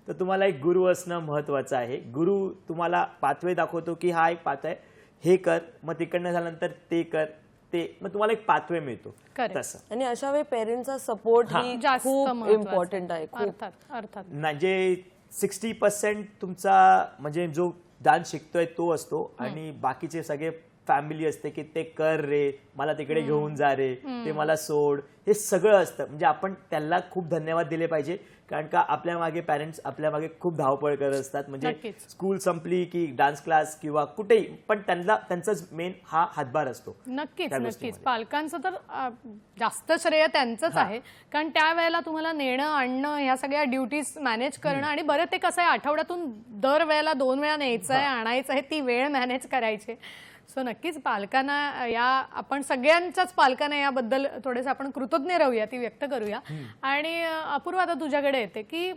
तर तुम्हाला एक गुरु असणं महत्वाचं आहे. गुरु तुम्हाला पाथवे दाखवतो की हा एक पाथ आहे, हे कर, मग तिकडनं झाल्यानंतर ते कर, ते, मग तुम्हाला एक पाथवे मिळतो. Correct. तसं आणि अशा वेळी पेरेंट्सचा सपोर्ट ही जास्त खूप महत्त्वाचं. इम्पॉर्टंट आहे. खूप अर्थात म्हणजे 60% तुमचा म्हणजे जो डान्स शिकतोय तो असतो, आणि बाकीचे सगळे फॅमिली असते की ते कर रे, मला तिकडे घेऊन जा रे, ते मला सोड, हे सगळं असतं. म्हणजे आपण त्याला खूप धन्यवाद दिले पाहिजे, कारण का आपल्या मागे पॅरेंट्स आपल्या मागे खूप धावपळ करत असतात. म्हणजे नक्कीच. स्कूल संपली की डान्स क्लास किंवा कुठेही, पण त्यांचाच मेन हा हातभार असतो. नक्कीच त्या नक्कीच गोष्टीमध्ये. पालकांचं तर जास्त श्रेय त्यांचंच आहे, कारण त्यावेळेला तुम्हाला नेणं आणणं ह्या सगळ्या ड्युटीज मॅनेज करणं, आणि बरं ते कसं आहे, आठवड्यातून दर वेळेला 2 वेळा न्यायचं आहे, आणायचं आहे, ती वेळ मॅनेज करायची. सो नक्कीच पालकांना आपण सगळ्यांच्याच पालकांना याबद्दल थोडेसे आपण कृतज्ञ राहूया, ती व्यक्त करूया. आणि अपूर्व, आता तुझ्याकडे येते की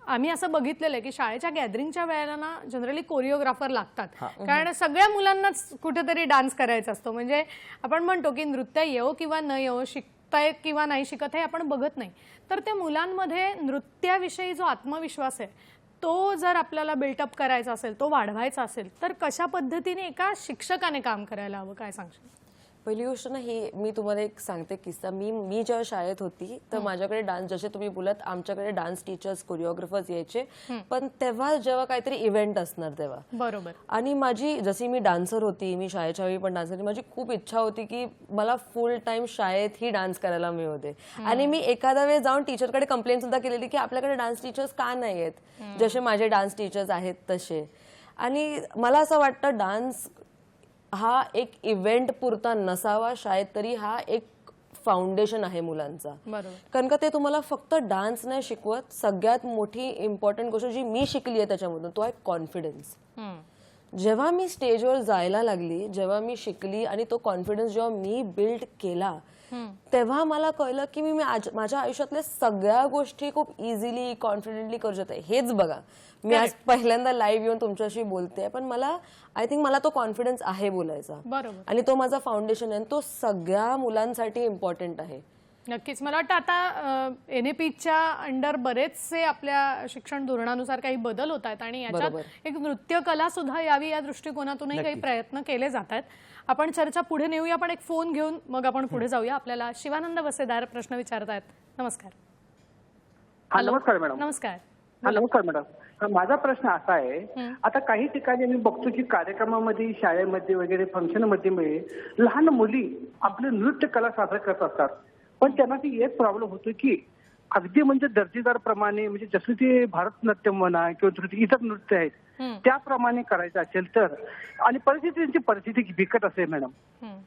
आम्ही असं बघितलेलं आहे की शाळेच्या गॅदरिंगच्या वेळेला ना जनरली कोरिओग्राफर लागतात, कारण सगळ्या मुलांनाच कुठेतरी डान्स करायचा असतो. म्हणजे आपण म्हणतो की नृत्य येवो किंवा न येवो, शिकताय किंवा नाही शिकत हे आपण बघत नाही, तर त्या मुलांमध्ये नृत्याविषयी जो आत्मविश्वास आहे तो जर आपल्याला बिल्टअप करायचा असेल, तो वाढवायचा असेल, तर कशा पद्धतीने एका शिक्षकाने काम करायला हवं, काय सांगशील? पहिली गोष्ट ना, ही मी तुम्हाला एक सांगते किस्सा. मी जेव्हा शाळेत होती तर माझ्याकडे डान्स, जसे तुम्ही बोलत, आमच्याकडे डान्स टीचर्स, कोरिओग्राफर्स यायचे, पण तेव्हा जेव्हा काहीतरी इव्हेंट असणार तेव्हा. बरोबर. आणि माझी, जशी मी डान्सर होती, मी शाळेच्या वेळी पण डान्सर होती, माझी खूप इच्छा होती की मला फुल टाइम शाळेत ही डान्स करायला मिळते. आणि मी एखाद्या वेळेस जाऊन टीचरकडे कंप्लेंट सुद्धा केलेली की आपल्याकडे डान्स टीचर्स का नाही आहेत, जसे माझे डान्स टीचर्स आहेत तसे. आणि मला असं वाटतं डान्स हा एक इव्हेंट पुरता नसावा शाळेत, तरी हा एक फाउंडेशन आहे मुलांचा. बरोबर. कारण का ते तुम्हाला फक्त डान्स नाही शिकवत, सगळ्यात मोठी इम्पॉर्टंट गोष्ट जी मी शिकली आहे त्याच्यामधून तो आहे कॉन्फिडन्स. जेव्हा मी स्टेजवर जायला लागली, जेव्हा मी शिकली आणि तो कॉन्फिडन्स जेव्हा मी बिल्ड केला, तेव्हा मला कळलं की मी माझ्या आयुष्यातल्या सगळ्या गोष्टी खूप इझिली, कॉन्फिडेंटली करू शकते. हेच बघा, मी आज पहिल्यांदा लाईव्ह येऊन तुमच्याशी बोलते, पण मला आय थिंक मला तो कॉन्फिडन्स आहे बोलायचा. बरोबर. आणि तो माझा फाउंडेशन आहे, तो सगळ्या मुलांसाठी इम्पॉर्टंट आहे. नक्कीच. मला वाटतं आता NAPच्या अंडर बरेचसे आपल्या शिक्षण धोरणानुसार काही बदल होत आहेत, आणि याच्यात एक नृत्य कला सुद्धा यावी या दृष्टिकोनातूनही काही प्रयत्न केले जात आहेत. आपण चर्चा पुढे नेऊया, पण एक फोन घेऊन मग आपण पुढे जाऊया. आपल्याला शिवानंद वसेदार प्रश्न विचारतायत. नमस्कार. नमस्कार मॅडम. नमस्कार. नमस्कार मॅडम. माझा प्रश्न असा आहे, आता काही ठिकाणी मी बघतो की कार्यक्रमामध्ये, शाळेमध्ये वगैरे फंक्शनमध्ये लहान मुली आपले नृत्य कला सादर करत असतात, पण त्यांना ती एक प्रॉब्लेम होतो की अगदी म्हणजे दर्जेदार प्रमाणे, म्हणजे जसं ते भारतनाट्यम म्हणा किंवा इतर नृत्य आहेत त्याप्रमाणे करायचं असेल तर, आणि परिस्थिती बिकट असेल मॅडम,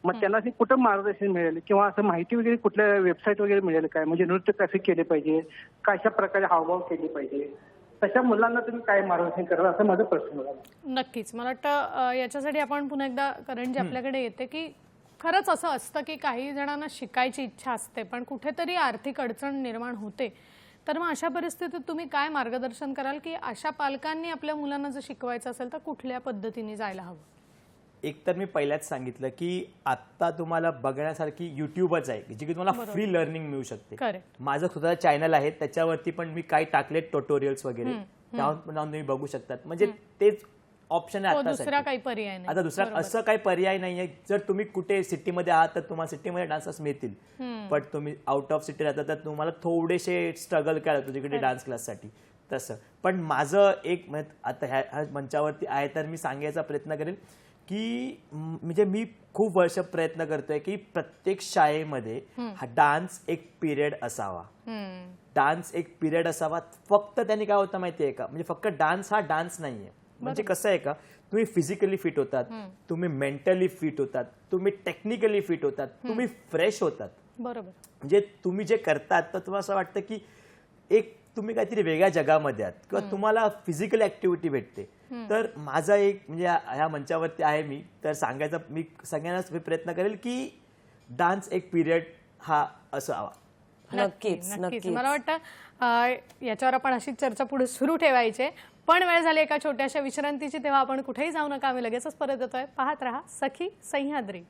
मग त्यांना ते कुठं मार्गदर्शन मिळेल किंवा असं माहिती वगैरे कुठल्या वेबसाईट वगैरे मिळेल काय, म्हणजे नृत्य कसे केले पाहिजे, कशा प्रकारे हावभाव केले पाहिजे, तशा मुलांना तुम्ही काय मार्गदर्शन कराल, असं माझा प्रश्न होता. नक्कीच. मला वाटतं याच्यासाठी आपण पुन्हा एकदा, कारण जे आपल्याकडे येते की खरंच असं असतं की काही जणांना शिकायची इच्छा असते, पण कुठेतरी आर्थिक अडचण निर्माण होते, तर मग अशा परिस्थितीत तुम्ही काय मार्गदर्शन कराल की अशा पालकांनी आपल्या मुलांना जर शिकवायचं असेल तर कुठल्या पद्धतीने जायला हवं? एक तर मी पहिल्याच सांगितलं की आता तुम्हाला बघण्यासारखी युट्यूबच आहे, जी की तुम्हाला फ्री लर्निंग मिळू शकते. करेक्ट. माझं स्वतःचं चॅनल आहे, त्याच्यावरती पण मी काही टाकले ट्युटोरियल्स वगैरे, त्यावर तुम्ही बघू शकतात. म्हणजे तेच ऑप्शन आहे दुसरा काही पर्याय नाही. आता दुसरा असं काही पर्याय नाहीये. जर तुम्ही कुठे सिटीमध्ये आहात तर तुम्हाला सिटीमध्ये डान्सर्स मिळतील, पण तुम्ही आउट ऑफ सिटी राहता तर तुम्हाला थोडेसे स्ट्रगल करायला लागतो तिकडे डान्स क्लाससाठी. तसं पण माझं एक आता ह्या मंचावरती आहे तर मी सांगायचा प्रयत्न करेन की म्हणजे मी खूप वर्ष प्रयत्न करतोय की प्रत्येक शाळेमध्ये हा डान्स एक पिरियड असावा. डान्स एक पिरियड असावा. फक्त त्यांनी काय होतं माहितीये का, म्हणजे फक्त डान्स हा डान्स नाहीये. म्हणजे कसं आहे का, तुम्ही फिजिकली फिट होतात, तुम्ही मेंटली फिट होतात, तुम्ही टेक्निकली फिट होतात, तुम्ही फ्रेश होतात. बरोबर. म्हणजे तुम्ही जे करतात तर तुम्हाला असं वाटतं की एक तुम्ही काहीतरी वेगळ्या जगामध्ये आहात किंवा तुम्हाला फिजिकल ऍक्टिव्हिटी भेटते. तर माझा एक म्हणजे ह्या मंचावरती आहे मी, तर सांगायचा मी सगळ्यांनाच मी प्रयत्न करेल की डान्स एक पिरियड हा असावा. नक्कीच नक्कीच नक्कीच. मला वाटतं याच्यावर आपण अशीच चर्चा पुढे सुरू ठेवायची. पण वेळ झाली एका छोट्याशा विश्रांतीची, तेव्हा आपण कुठेही जाऊ नका. आम्ही लगेचच परत येतोय. पाहत रहा सखी सह्याद्री.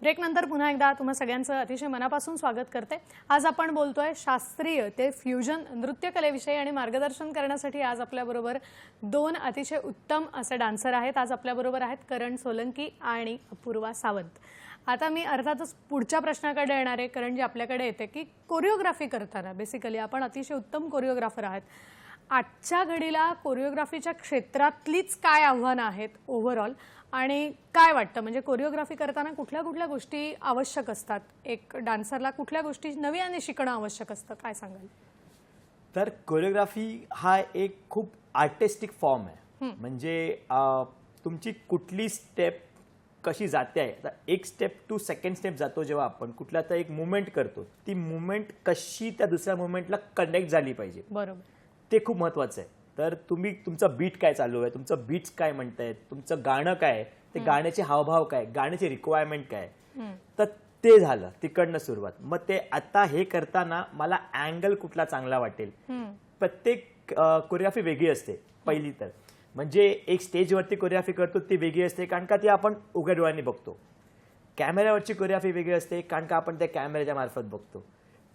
ब्रेक नंतर पुन्हा एकदा तुम्हा सगळ्यांचं अतिशय मनापासून स्वागत करते. आज आपण बोलतोय शास्त्रीय ते फ्युजन नृत्यकलेविषयी आणि मार्गदर्शन करण्यासाठी आज आपल्याबरोबर दोन अतिशय उत्तम असे डान्सर आहेत. आज आपल्याबरोबर आहेत करण सोलंकी आणि अपूर्वा सावंत. आता मी अर्थातच पुढच्या प्रश्नाकडे येणार आहे. करणजी आपल्याकडे येते की कोरिओग्राफी करताना बेसिकली आपण अतिशय उत्तम कोरिओग्राफर आहात. आजच्या घडीला कोरिओग्राफीच्या क्षेत्रातलीच काय आव्हानं आहेत ओव्हरऑल, आणि काय वाटतं म्हणजे कोरिओग्राफी करताना कुठल्या कुठल्या गोष्टी आवश्यक असतात? एक डान्सरला कुठल्या गोष्टी नव्याने शिकणं आवश्यक असतं, काय सांगाल? तर कोरिओग्राफी हा एक खूप आर्टिस्टिक फॉर्म आहे. म्हणजे तुमची कुठली स्टेप कशी जाते आहे, आता एक स्टेप टू सेकंड स्टेप जातो जेव्हा आपण कुठला तर एक मुवमेंट करतो, ती मुवमेंट कशी त्या दुसऱ्या मुवमेंटला कनेक्ट झाली पाहिजे, बरोबर, ते खूप महत्वाचं आहे. तर तुम्ही तुमचं बीट काय चालू आहे, तुमचं बीट्स काय म्हणतायत, तुमचं गाणं काय आहे, ते गाण्याचे हावभाव काय, गाण्याची रिक्वायरमेंट काय, तर ते झालं तिकडनं सुरुवात. मग ते आता हे करताना मला अँगल कुठला चांगला वाटेल, प्रत्येक कोरिओग्राफी वेगळी असते. पहिली तर म्हणजे एक स्टेजवरती कोरिओग्राफी करतो ती वेगळी असते, कारण का ती आपण उघड्या डोळ्यांनी बघतो. कॅमेऱ्यावरची कोरिओग्राफी वेगळी असते, कारण का आपण त्या कॅमेऱ्याच्या मार्फत बघतो.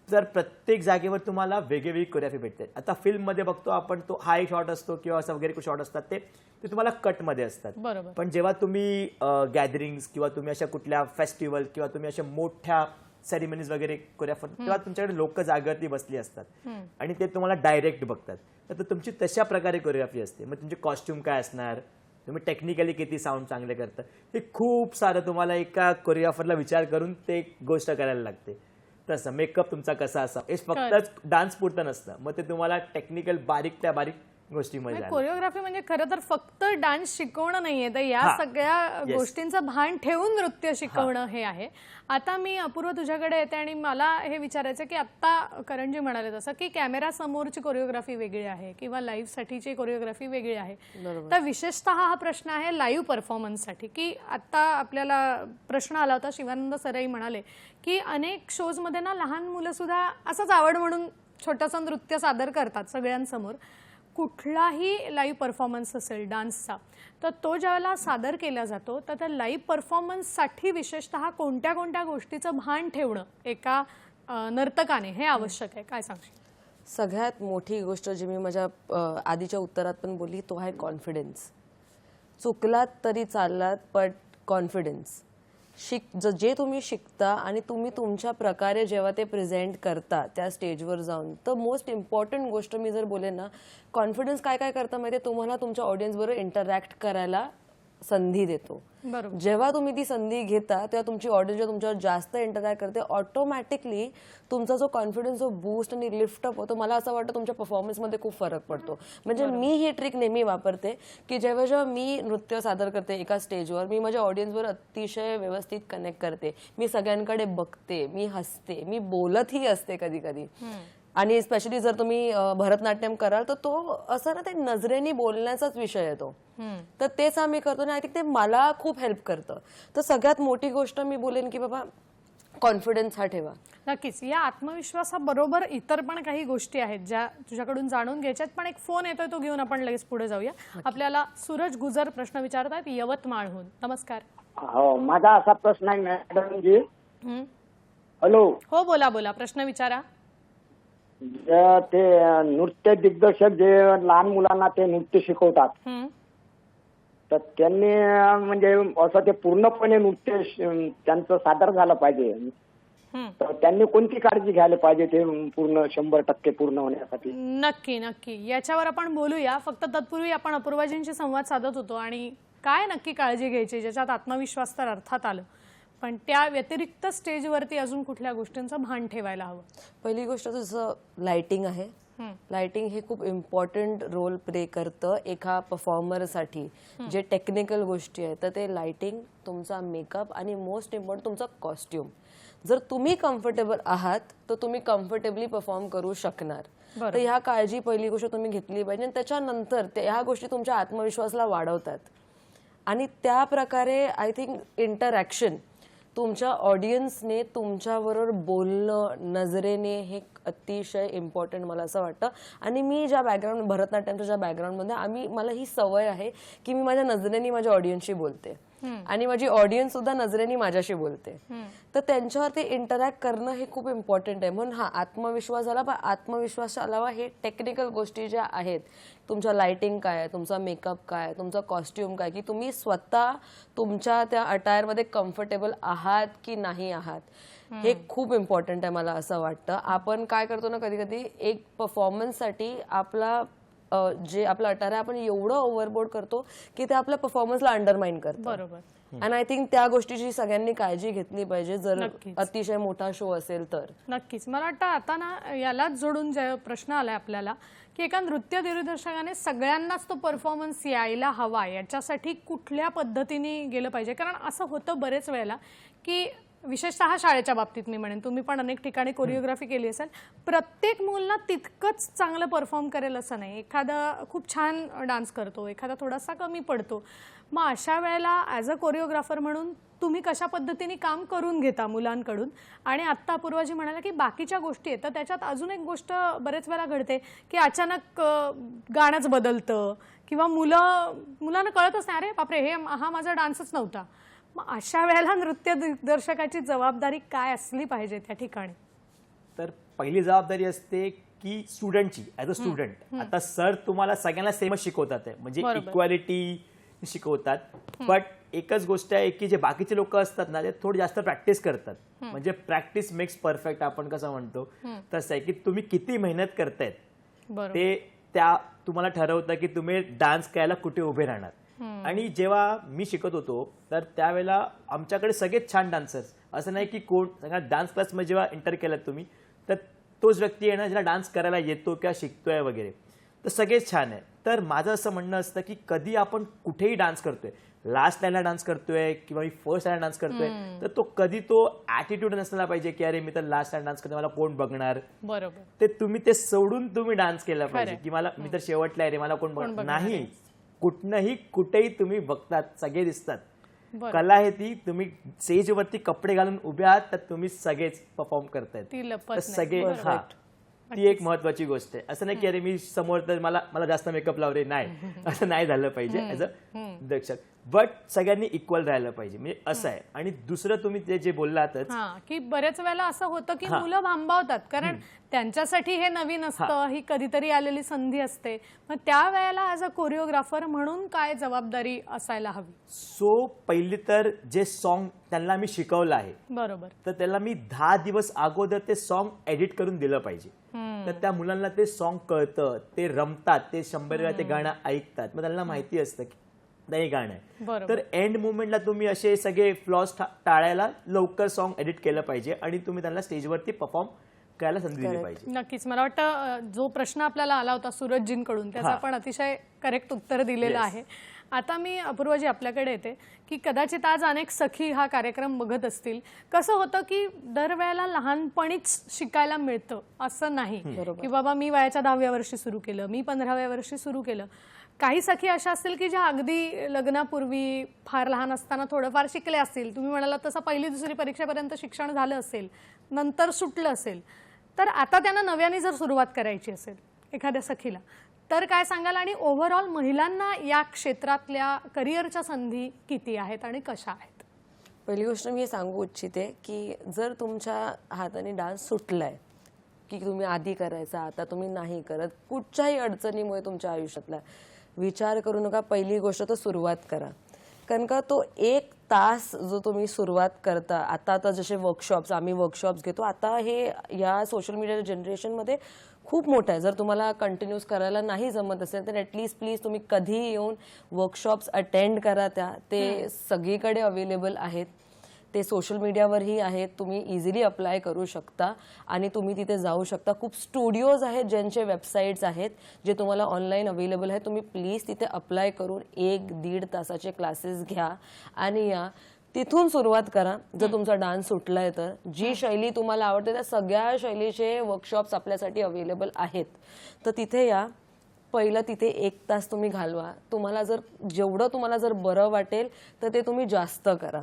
तर प्रत्येक जागेवर तुम्हाला वेगवेगळी कोरिओग्राफी भेटते. आता फिल्ममध्ये बघतो आपण, तो हाय शॉट असतो किंवा असं वगैरे शॉट असतात, ते तुम्हाला कटमध्ये असतात. बरोबर. पण जेव्हा तुम्ही गॅदरिंग्स किंवा तुम्ही अशा कुठल्या फेस्टिवल किंवा तुम्ही अशा मोठ्या सेरेमनीज वगैरे कोरिओग्राफर, तेव्हा तुमच्याकडे लोक जागेवरती बसली असतात आणि ते तुम्हाला डायरेक्ट बघतात. तर तुमची तशा प्रकारे कोरिओग्राफी असते. मग तुमचे कॉस्ट्युम काय असणार, तुम्ही टेक्निकली किती साऊंड चांगले करता, हे खूप सारं तुम्हाला एका कोरिओग्राफरला विचार करून ते गोष्ट करायला लागते. तसं मेकअप तुमचा कसा असा, हे फक्त डान्स पुरतं नसतं. मग ते तुम्हाला टेक्निकल बारीक त्या बारीक गोष्टीमध्ये कोरिओग्राफी म्हणजे खरं तर फक्त डान्स शिकवणं नाहीये, तर या सगळ्या गोष्टींचं भान ठेवून नृत्य शिकवणं हे आहे. आता मी अपूर्व तुझ्याकडे येते आणि मला हे विचारायचं की आता करणजी म्हणाले तसं की कॅमेरा समोरची कोरिओग्राफी वेगळी आहे किंवा लाईव्ह साठीची कोरिओग्राफी वेगळी आहे. तर विशेषतः हा प्रश्न आहे लाईव्ह परफॉर्मन्ससाठी, की आता आपल्याला प्रश्न आला होता, शिवानंद सरई म्हणाले की अनेक शोजमध्ये ना लहान मुलं सुद्धा असंच आवड म्हणून छोटंसं नृत्य सादर करतात सगळ्यांसमोर. कुठलाही लाईव्ह परफॉर्मन्स असेल डान्सचा, तर तो ज्यावेळेला सादर केला जातो तर त्या लाईव्ह परफॉर्मन्ससाठी विशेषतः कोणत्या कोणत्या गोष्टीचं भान ठेवणं एका नर्तकाने हे आवश्यक आहे, काय सांगशील? सगळ्यात मोठी गोष्ट जी मी माझ्या आधीच्या उत्तरात पण बोलली, तो आहे कॉन्फिडन्स. चुकलात तरी चाललात, पण कॉन्फिडन्स. जे तुम्ही शिकता आणि तुम्ही तुमच्या प्रकारे जेव्हा ते प्रेझेंट करता त्या स्टेजवर जाऊन, तर मोस्ट इम्पॉर्टंट गोष्ट मी जर बोलेन ना, कॉन्फिडन्स काय काय करता माहिती आहे, तुम्हाला तुमच्या ऑडियन्स बरोबर इंटरॅक्ट करायला संधी देतो. बरोबर. जेव्हा तुम्ही ती संधी घेता तेव्हा तुमची ऑडियन्स जेव्हा तुमच्यावर जास्त इंटरॅक्ट करते, ऑटोमॅटिकली तुमचा जो कॉन्फिडन्स जो बूस्ट आणि लिफ्टअप होतो, मला असं वाटतं तुमच्या परफॉर्मन्समध्ये खूप फरक पडतो. म्हणजे मी ही ट्रिक नेहमी वापरते की जेव्हा जेव्हा मी नृत्य सादर करते एका स्टेजवर, मी माझ्या ऑडियन्सवर अतिशय व्यवस्थित कनेक्ट करते. मी सगळ्यांकडे बघते, मी हसते, मी बोलतही असते कधी कधी. आणि स्पेशली जर तुम्ही भरतनाट्यम कराल तर तो असं ना ते नजरेने बोलण्याचाच विषय येतो. तर तेच आम्ही करतो आणि आय थिंक ते मला खूप हेल्प करतं. तर सगळ्यात मोठी गोष्ट मी बोलेन की बाबा कॉन्फिडन्स हा ठेवा. नक्कीच. या आत्मविश्वासाबरोबर इतर पण काही गोष्टी आहेत ज्या तुझ्याकडून जाणून घ्यायच्यात, पण एक फोन येतोय तो घेऊन आपण लगेच पुढे जाऊया. आपल्याला सूरज गुजर प्रश्न विचारतात यवतमाळहून. नमस्कार. हो, माझा असा प्रश्न आहे मॅडम जी. हॅलो. हो, बोला बोला, प्रश्न विचारा. ते नृत्य दिग्दर्शक जे लहान मुलांना ते नृत्य शिकवतात, तर त्यांनी म्हणजे असं ते पूर्णपणे नृत्य त्यांचं सादर झालं पाहिजे, तर त्यांनी कोणती काळजी घ्यायला पाहिजे ते पूर्ण 100% पूर्ण होण्यासाठी? नक्की नक्की, याच्यावर आपण बोलूया. फक्त तत्पूर्वी आपण अपूर्वाजींशी संवाद साधत होतो आणि काय नक्की काळजी घ्यायची ज्याच्यात आत्मविश्वास तर अर्थात आलं, पण त्या व्यतिरिक्त स्टेजवरती अजून कुठल्या गोष्टींचं भान ठेवायला हवं? पहिली गोष्ट जसं लाइटिंग आहे, लाइटिंग हे खूप इम्पॉर्टंट रोल प्ले करतं एका परफॉर्मरसाठी. जे टेक्निकल गोष्टी आहेत तर ते लाइटिंग, तुमचा मेकअप आणि मोस्ट इम्पॉर्टंट तुमचा कॉस्ट्युम. जर तुम्ही कम्फर्टेबल आहात तर तुम्ही कम्फर्टेबली परफॉर्म करू शकणार. तर ह्या काळजी पहिली गोष्ट तुम्ही घेतली पाहिजे आणि त्याच्यानंतर ह्या गोष्टी तुमच्या आत्मविश्वासाला वाढवतात. आणि त्या प्रकारे आय थिंक इंटरॅक्शन तुमच्या ऑडियन्सने तुमच्याबरोबर बोलणं नजरेने हे अतिशय इम्पॉर्टंट मला असं वाटतं. आणि मी ज्या बॅकग्राऊंड भरतनाट्यमच्या ज्या बॅकग्राऊंडमध्ये मला ही सवय आहे की मी माझ्या नजरेने माझ्या ऑडियन्सशी बोलते आणि माझी ऑडियन्स सुद्धा नजरेने माझ्याशी बोलते. तर त्यांच्यावरती इंटरॅक्ट करणं हे खूप इम्पॉर्टंट आहे. म्हणून आत्मविश्वास झाला, पण आत्मविश्वासाच्या अलावा हे टेक्निकल गोष्टी ज्या आहेत, तुमच्या लाइटिंग काय आहे, तुमचा मेकअप काय आहे, तुमचा कॉस्ट्युम काय, की तुम्ही स्वतः तुमच्या त्या अटायरमध्ये कम्फर्टेबल आहात की नाही आहात, हे खूप इम्पॉर्टंट आहे मला असं वाटतं. आपण काय करतो ना, कधी कधी एक परफॉर्मन्ससाठी जे आपलं अटायर आहे आपण एवढं ओव्हरबोर्ड करतो की ते आपल्या परफॉर्मन्सला अंडरमाइन करतं. बरोबर. आणि आय थिंक त्या गोष्टीची सगळ्यांनी काळजी घेतली पाहिजे जर अतिशय मोठा शो असेल तर. नक्कीच. मला वाटतं आता ना यालाच जोडून जे प्रश्न आलाय आपल्याला की एका नृत्य दिग्दर्शकाने सगळ्यांनाच तो परफॉर्मन्स यायला हवा, याच्यासाठी कुठल्या पद्धतीने गेलं पाहिजे? कारण असं होतं बरेच वेळेला की विशेषतः शाळेच्या बाबतीत मी म्हणेन, तुम्ही पण अनेक ठिकाणी कोरिओग्राफी केली असेल, प्रत्येक मुलना तितकंच चांगलं परफॉर्म करेल असं नाही. एखादा खूप छान डान्स करतो, एखादा थोडासा कमी पडतो. मग अशा वेळेला ॲज अ कोरिओग्राफर म्हणून तुम्ही कशा पद्धतीने काम करून घेता मुलांकडून? आणि आत्ता अपूर्वाजी म्हणाला की बाकीच्या गोष्टी आहेत, तर त्याच्यात अजून एक गोष्ट बरेच वेळा घडते की अचानक गाणंच बदलतं किंवा मुलांना कळतच नाही, अरे बापरे हा माझा डान्सच नव्हता. मग अशा वेळेला नृत्य दिग्दर्शकाची जबाबदारी काय असली पाहिजे त्या ठिकाणी? तर पहिली जबाबदारी असते की स्टुडंटची, ॲज अ स्टुडंट. आता सर तुम्हाला सगळ्यांना सेमच शिकवतात आहे, म्हणजे इक्वालिटी शिकवतात. बट एकच गोष्ट आहे की जे बाकीचे लोक असतात ना, ते थोडी जास्त प्रॅक्टिस करतात. म्हणजे प्रॅक्टिस मेक्स परफेक्ट आपण कसं म्हणतो तसं आहे की तुम्ही किती मेहनत करतायत ते त्या तुम्हाला ठरवतं की तुम्ही डान्स करायला कुठे उभे राहणार. आणि जेव्हा मी शिकत होतो तर त्यावेळेला आमच्याकडे सगळेच छान डान्सर्स, असं नाही की कोण सगळ्या डान्स क्लासमध्ये जेव्हा एंटर केलात तुम्ही तर तोच व्यक्ती आहे ना ज्याला डान्स करायला येतो किंवा शिकतोय वगैरे, तर सगळेच छान आहे. तर माझं असं म्हणणं असतं की कधी आपण कुठेही डान्स करतोय, लास्ट लाईनला डान्स करतोय किंवा मी फर्स्ट लाईनला डान्स करतोय, तर तो कधी तो ॲटिट्यूड नसला पाहिजे की अरे मी तर लास्ट लाईन डान्स करतोय, मला कोण बघणार. बरोबर. ते तुम्ही ते सोडून तुम्ही डान्स केला पाहिजे की मी तर शेवटला आहे रे, मला कोण बघणार नाही. कुठनंही कुठेही तुम्ही बघतात, सगळे दिसतात. कला आहे ती, तुम्ही स्टेजवरती कपडे घालून उभे आहात तर तुम्ही सगळेच परफॉर्म करतायत, सगळे. हा, ती एक महत्वाची गोष्ट आहे. असं नाही की अरे मी समोर तर मला जास्त मेकअप लावले, नाही, असं नाही झालं पाहिजे ऍज अ दर्शक. बट सगळ्यांनी इक्वल राहायला पाहिजे, म्हणजे असं आहे. आणि दुसरं तुम्ही ते जे बोललातच की बरेच वेळेला असं होतं की मुलं भांबावतात, कारण त्यांच्यासाठी हे नवीन असतं, ही कधीतरी आलेली संधी असते. मग त्या वेळेला ॲज अ कोरिओग्राफर म्हणून काय जबाबदारी असायला हवी? सो पहिली तर जे सॉन्ग त्यांना मी शिकवलं आहे, बरोबर, तर त्याला मी 10 दिवस अगोदर ते सॉन्ग एडिट करून दिलं पाहिजे. तर त्या मुलांना ते सॉन्ग कळतं, ते रमतात, ते 100 वेळा ते गाणं ऐकतात, मग त्यांना माहिती असतं की नाही गाणं आहे. तर एंड मुवमेंटला तुम्ही असे सगळे फ्लॉज टाळायला लवकर सॉन्ग एडिट केलं पाहिजे आणि तुम्ही त्यांना स्टेजवरती परफॉर्म करायला संधी दिली पाहिजे. नक्कीच. मला वाटतं जो प्रश्न आपल्याला आला होता सूरजजींकडून त्याचं आपण अतिशय करेक्ट उत्तर दिलेलं आहे. आता मी अपूर्वाजी आपल्याकडे येते की कदाचित आज अनेक सखी हा कार्यक्रम बघत असतील. कसं होतं की दरवेळेला लहानपणीच शिकायला मिळतं असं नाही की बाबा मी वयाच्या 10व्या वर्षी सुरू केलं, मी 15व्या वर्षी सुरू केलं. काही सखी अशा असतील की ज्या अगदी लग्नापूर्वी फार लहान असताना थोडंफार शिकले असतील. तुम्ही म्हणाला तसं पहिली दुसरी परीक्षेपर्यंत शिक्षण झालं असेल, नंतर सुटलं असेल. तर आता त्यांना नव्याने जर सुरुवात करायची असेल एखाद्या सखीला, तर काय सांगाल? आणि ओव्हरऑल महिलांना या क्षेत्रातल्या करिअरच्या संधी किती आहेत आणि कशा आहेत? पहिली गोष्ट मी सांगू इच्छिते की जर तुमच्या हाताने डान्स सुटलाय की तुम्ही आधी करायचा, आता तुम्ही नाही करत, कुठच्याही अडचणीमुळे तुमच्या आयुष्यातला विचार करू नका. पहिली गोष्ट तर सुरुवात करा. कारण का तो 1 तास जो तुम्ही सुरुवात करता, आता जसे वर्कशॉप्स आम्ही वर्कशॉप्स घेतो, आता हे या सोशल मीडिया जनरेशनमध्ये खूप मोठं आहे. जर तुम्हाला कंटिन्यूस करायला नाही जमत असेल तर ॲटलिस्ट प्लीज तुम्ही कधी येऊन वर्कशॉप्स अटेंड करा. ते सगळीकडे अवेलेबल आहेत. ते सोशल मीडियावरही आहेत, तुम्ही इझिली अप्लाय करू शकता आणि तुम्ही तिथे जाऊ शकता. खूप स्टुडिओज आहेत ज्यांचे वेबसाईट्स आहेत जे तुम्हाला ऑनलाईन अवेलेबल आहेत. तुम्ही प्लीज तिथे अप्लाय करून 1-1.5 तासाचे क्लासेस घ्या आणि या तिथून सुरुवात करा. जर तुमचा डान्स सुटलाय तर जी शैली तुम्हाला आवडते त्या सगळ्या शैलीचे वर्कशॉप्स आपल्यासाठी अवेलेबल आहेत. तर तिथे या, पहिलं तिथे 1 तास तुम्ही घालवा. तुम्हाला जेवढं तुम्हाला जर बरं वाटेल तर ते तुम्ही जास्त करा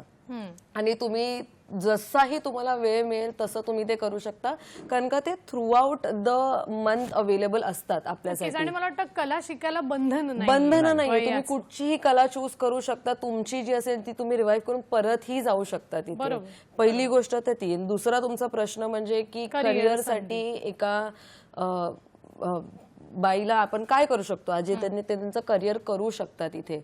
आणि तुम्ही जसाही तुम्हाला वेळ मिळेल तसं तुम्ही ते करू शकता, कारण का ते through out the month available असतात आपल्यासाठी. आणि मला वाटतं कला शिकायला बंधन नाही, तुम्ही कुठचीही कला चूज करू शकता. तुमची जी असेल ती तुम्ही रिवाइव्ह करून परतही जाऊ शकता तिथे. पहिली गोष्ट तर ती. दुसरा तुमचा प्रश्न म्हणजे की करिअरसाठी एका बाईला आपण काय करू शकतो, आज त्यांनी त्यांचं करिअर करू शकतात तिथे.